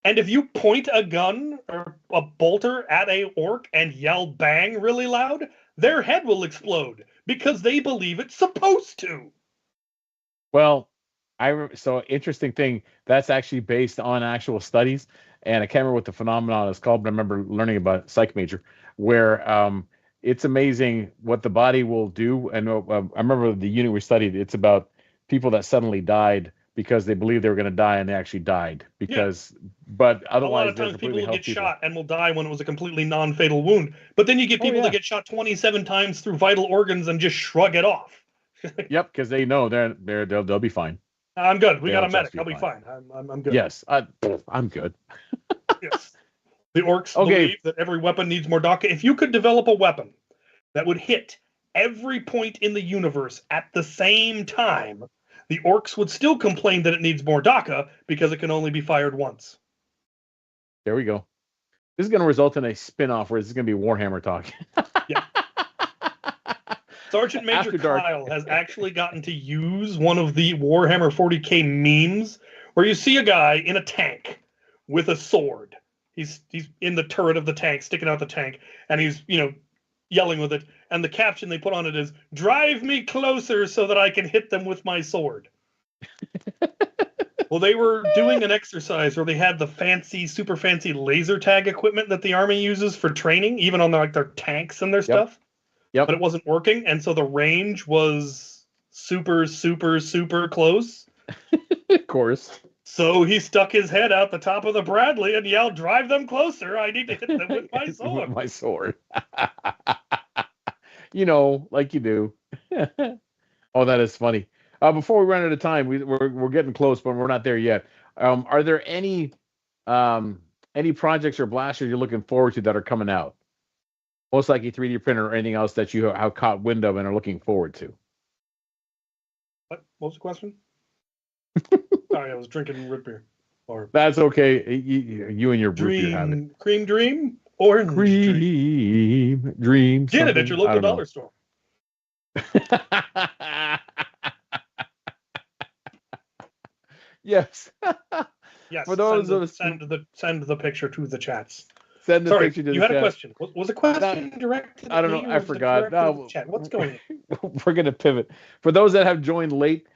And if you point a gun or a bolter at a orc and yell bang really loud, their head will explode because they believe it's supposed to.
Well, so interesting thing, that's actually based on actual studies. And I can't remember what the phenomenon is called, but I remember learning about it, psych major, where it's amazing what the body will do. And I remember the unit we studied, it's about people that suddenly died because they believed they were going to die and they actually died. But otherwise,
a lot of times people will get shot and will die when it was a completely non-fatal wound. But then you get people that get shot 27 times through vital organs and just shrug it off.
Yep, because they know they'll be fine.
I'm good. We got a medic. I'll be fine. I'm good.
Yes, I'm good.
Yes. The orcs believe that every weapon needs more DACA. If you could develop a weapon that would hit every point in the universe at the same time, the orcs would still complain that it needs more DACA because it can only be fired once.
There we go. This is going to result in a spin-off where this is going to be Warhammer talk.
Yeah. Sergeant Major Kyle has actually gotten to use one of the Warhammer 40K memes where you see a guy in a tank with a sword. He's in the turret of the tank, sticking out the tank, and he's, yelling with it. And the caption they put on it is, "Drive me closer so that I can hit them with my sword." Well, they were doing an exercise where they had the super fancy laser tag equipment that the Army uses for training, even on their tanks and their stuff.
Yep.
but it wasn't working, and so the range was super, super, super close.
Of course.
So he stuck his head out the top of the Bradley and yelled, "Drive them closer! I need to hit them with my sword."
With my sword. Like you do. Oh, that is funny. Before we run out of time, we're getting close, but we're not there yet. Are there any projects or blasters you're looking forward to that are coming out? Most likely 3D printer or anything else that you have caught wind of and are looking forward to.
What was the question? Sorry, I was drinking root beer. Or
That's okay. You and your root beer habit.
Cream Dream, Orange
Dream.
Get it at your local dollar store.
Yes.
Yes.
For those of us
send the picture to the chats.
Send the picture to the chat.
You had a question. Was a question directed?
I don't know. I forgot. No,
chat? What's going
on? We're gonna pivot. For those that have joined late,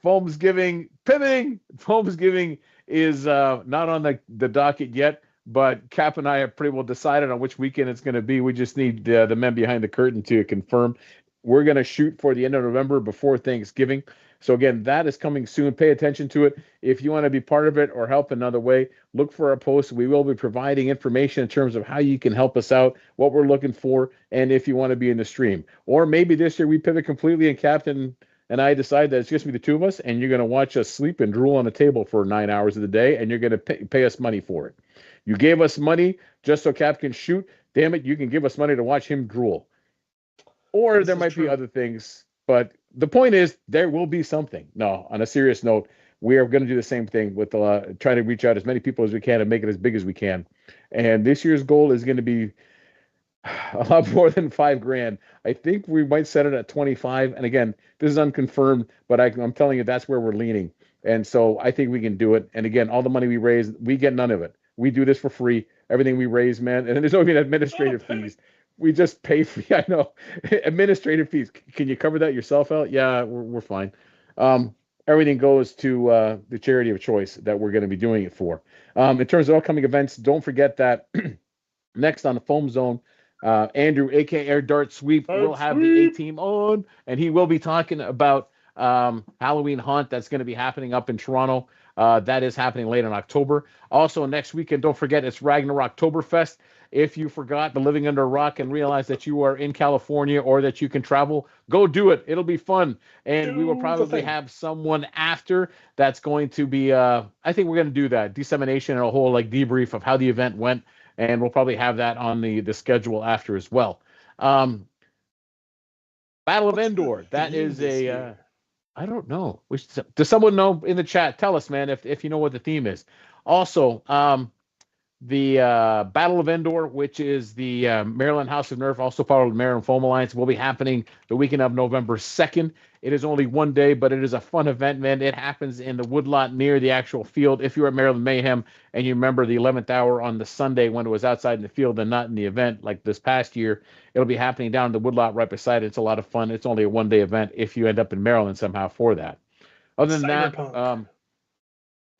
Foam's-giving pivoting. Foam's-giving is not on the docket yet, but Cap and I have pretty well decided on which weekend it's going to be. We just need the men behind the curtain to confirm. We're going to shoot for the end of November before Thanksgiving. So again, that is coming soon. Pay attention to it. If you want to be part of it or help another way, look for our post. We will be providing information in terms of how you can help us out, what we're looking for, and if you want to be in the stream. Or maybe this year we pivot completely and Captain and I decide that it's just going to be the two of us, and you're going to watch us sleep and drool on a table for 9 hours of the day, and you're going to pay us money for it. You gave us money just so Cap can shoot. Damn it, you can give us money to watch him drool. Or there might be other things, but the point is there will be something. No, on a serious note, we are going to do the same thing with trying to reach out as many people as we can and make it as big as we can. And this year's goal is going to be a lot more than $5,000. I think we might set it at 25. And again, this is unconfirmed, but I'm telling you, that's where we're leaning. And so I think we can do it. And again, all the money we raise, we get none of it. We do this for free. Everything we raise, man. And there's no even administrative fees. We just pay for, I know, administrative fees. Can you cover that yourself out? Yeah, we're fine. Everything goes to the charity of choice that we're going to be doing it for. In terms of upcoming events, don't forget that next on the Foam Zone, Andrew, aka Air Dart Sweep, will have the A-Team on, and he will be talking about Halloween Haunt that's going to be happening up in Toronto. That is happening late in October. Also, next weekend, don't forget, it's Ragnarok Oktoberfest. If you forgot the living under a rock and realize that you are in California or that you can travel, go do it. It'll be fun. And we will probably have someone after that's going to be, I think we're going to do that, dissemination and a whole debrief of how the event went. And we'll probably have that on the schedule after as well. Battle of Endor. That is I don't know. Does someone know in the chat? Tell us, man, if you know what the theme is. Also, the Battle of Endor, which is the Maryland House of Nerf, also part of the Maryland Foam Alliance, will be happening the weekend of November 2nd. It is only one day, but it is a fun event, man. It happens in the woodlot near the actual field. If you're at Maryland Mayhem and you remember the 11th hour on the Sunday when it was outside in the field and not in the event like this past year, it'll be happening down in the woodlot right beside it. It's a lot of fun. It's only a one-day event if you end up in Maryland somehow for that. Other than that,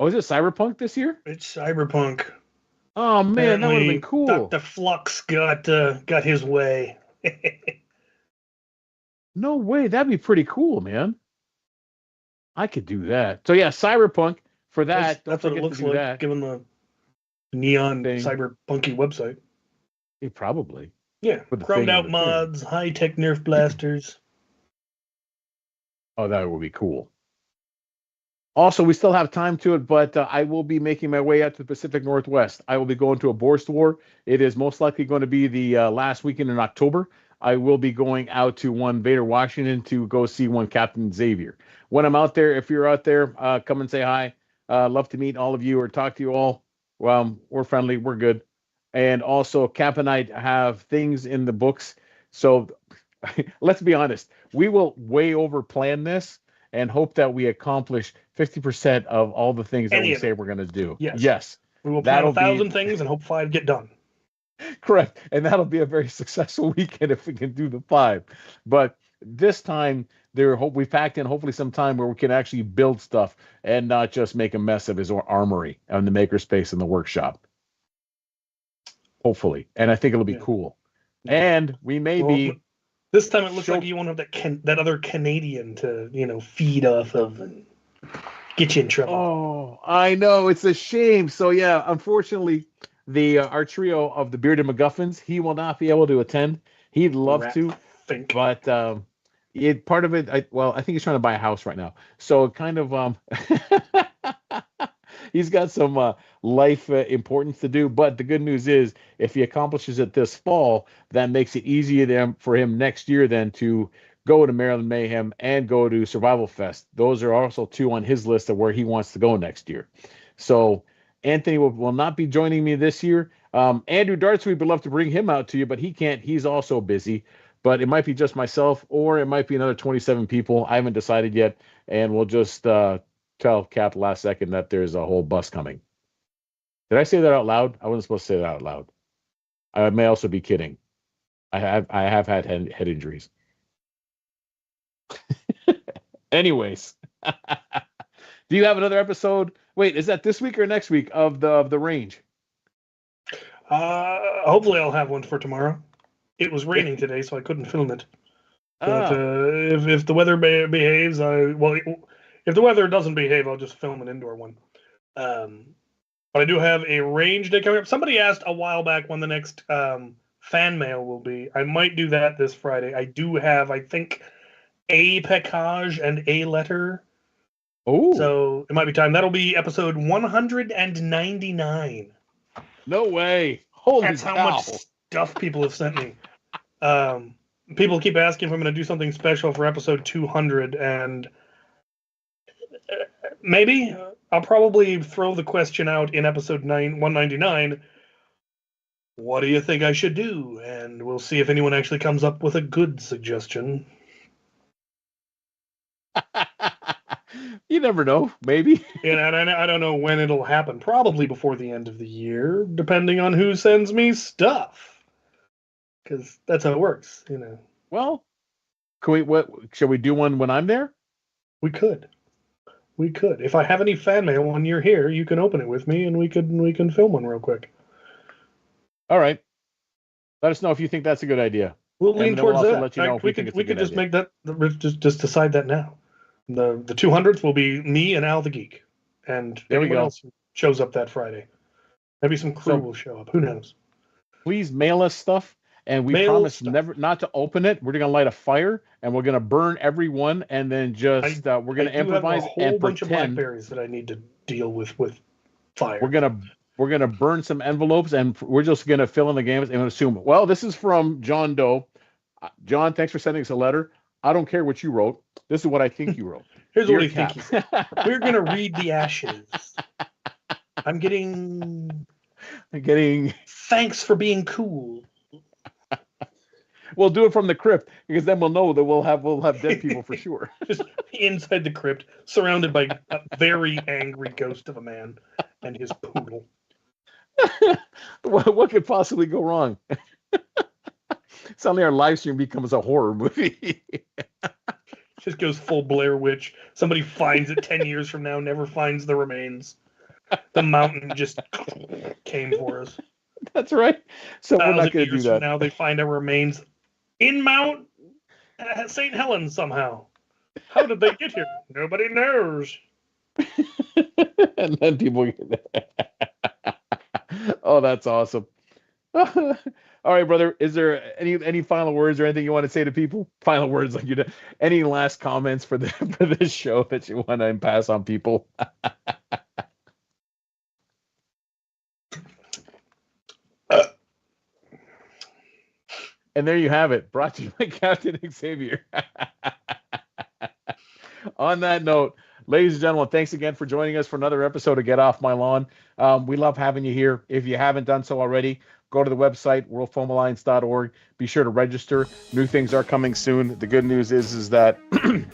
is it Cyberpunk this year?
It's Cyberpunk.
Oh man, that would have been cool.
Dr. Flux got his way.
No way, that'd be pretty cool, man. I could do that. So yeah, Cyberpunk for that.
That's what it looks like, given the neon cyberpunky website.
Yeah, probably.
Yeah, chromed out mods, high-tech Nerf blasters.
Oh, that would be cool. Also, we still have time to it, but I will be making my way out to the Pacific Northwest. I will be going to a boar store. It is most likely going to be the last weekend in October. I will be going out to one Vader, Washington to go see one Captain Xavier. When I'm out there, if you're out there, come and say hi. Love to meet all of you or talk to you all. Well, we're friendly. We're good. And also, Cap and I have things in the books. So let's be honest. We will way over plan this and hope that we accomplish 50% of all the things that we say we're going to do. Yes.
We will plan 1,000 things and hope 5 get done.
Correct. And that'll be a very successful weekend if we can do the 5. But this time, we packed in hopefully some time where we can actually build stuff and not just make a mess of his armory and the makerspace in the workshop. Hopefully. And I think it'll be cool. And we may be.
This time it looks like you won't have that other Canadian to feed off of and get you in trouble.
Oh, I know, it's a shame. So yeah, unfortunately, our trio of the Bearded MacGuffins, he will not be able to attend. He'd love to, but part of it. I think he's trying to buy a house right now. So kind of he's got some life importance to do. But the good news is, if he accomplishes it this fall, that makes it easier for him next year then to go to Maryland Mayhem and go to Survival Fest. Those are also two on his list of where he wants to go next year. So Anthony will not be joining me this year. Andrew Darts, we'd love to bring him out to you, but he can't. He's also busy. But it might be just myself, or it might be another 27 people. I haven't decided yet, and we'll just tell Cap last second that there's a whole bus coming. Did I say that out loud? I wasn't supposed to say that out loud. I may also be kidding. I have had head injuries. Anyways, do you have another episode? Wait, is that this week or next week of the range?
Hopefully I'll have one for tomorrow. It was raining today, so I couldn't film it. But if the weather behaves, if the weather doesn't behave, I'll just film an indoor one. But I do have a range day coming up. Somebody asked a while back when the next fan mail will be. I might do that this Friday. I do have, I think, a package and a letter.
Oh.
So it might be time. That'll be episode 199.
No way. Holy
That's
cow.
how much stuff people have sent me. People keep asking if I'm going to do something special for episode 200, and maybe I'll probably throw the question out in episode 199. What do you think I should do? And we'll see if anyone actually comes up with a good suggestion.
You never know. Maybe.
And I don't know when it'll happen. Probably before the end of the year, depending on who sends me stuff. Because that's how it works,
Well, shall we do one when I'm there?
We could. If I have any fan mail when you're here, you can open it with me, and we can film one real quick.
All right. Let us know if you think that's a good idea.
We'll lean towards that.
Let you know
we could just make that. Just decide that now. The 200th will be me and Al the Geek, and anyone else who shows up that Friday. Maybe some crew will show up. Who knows?
Please mail us stuff. And we promise not to open it. We're going to light a fire, and we're going to burn everyone, and then just we're going to improvise
and pretend. A whole bunch of blackberries that I need to deal with fire.
We're gonna burn some envelopes, and we're just going to fill in the games and assume. Well, this is from John Doe. John, thanks for sending us a letter. I don't care what you wrote. This is what I think you wrote.
Here's what I think he said. We're going to read the ashes. I'm getting. Thanks for being cool.
We'll do it from the crypt, because then we'll know that we'll have dead people for sure.
Just inside the crypt, surrounded by a very angry ghost of a man and his poodle.
What could possibly go wrong? Suddenly our live stream becomes a horror movie.
Just goes full Blair Witch. Somebody finds it 10 years from now, never finds the remains. The mountain just came for us.
That's right. So we're not going to do that.
Now they find our remains in Mount St. Helens somehow. How did they get here? Nobody knows.
And then people Oh, that's awesome. All right, brother. Is there any final words or anything you want to say to people? Final words, like any last comments for this show that you want to pass on people? And there you have it, brought to you by Captain Xavier. On that note, ladies and gentlemen, thanks again for joining us for another episode of Get Off My Lawn. We love having you here. If you haven't done so already, go to the website, worldfoamalliance.org. Be sure to register. New things are coming soon. The good news is that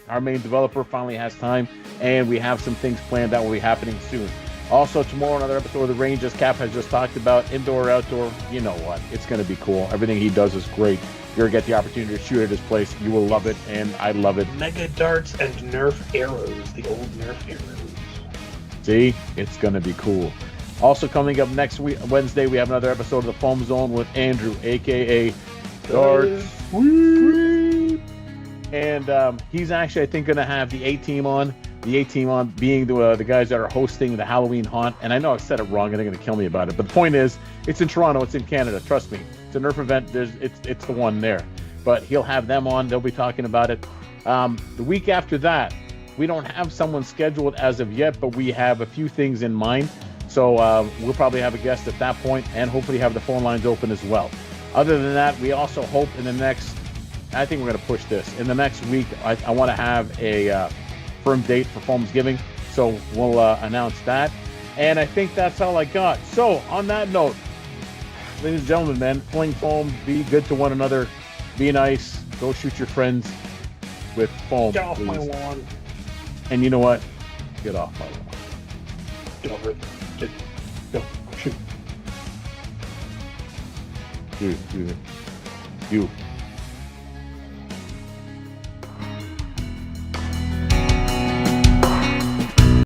our main developer finally has time, and we have some things planned that will be happening soon. Also, tomorrow, another episode of The Range, as Cap has just talked about, indoor, outdoor. You know what? It's going to be cool. Everything he does is great. You're going to get the opportunity to shoot at his place. You will love it, and I love it.
Mega darts and Nerf arrows, the old Nerf arrows.
See? It's going to be cool. Also coming up next week, Wednesday, we have another episode of The Foam Zone with Andrew, a.k.a. Darts. Sweep. And he's actually, I think, going to have the A-team on. The A-team on being the guys that are hosting the Halloween haunt. And I know I said it wrong, and they're going to kill me about it. But the point is, it's in Toronto. It's in Canada. Trust me. It's a Nerf event. It's the one there. But he'll have them on. They'll be talking about it. The week after that, we don't have someone scheduled as of yet, but we have a few things in mind. So we'll probably have a guest at that point, and hopefully have the phone lines open as well. Other than that, we also hope in the next, I think we're going to push this. In the next week, I want to have a firm date for Foamsgiving. So we'll announce that. And I think that's all I got. So on that note, ladies and gentlemen, man, fling foam, be good to one another, be nice, go shoot your friends with foam.
Get off
please.
my lawn.
And you know what? Get off my lawn.
Get over it. Go. Shoot.
You.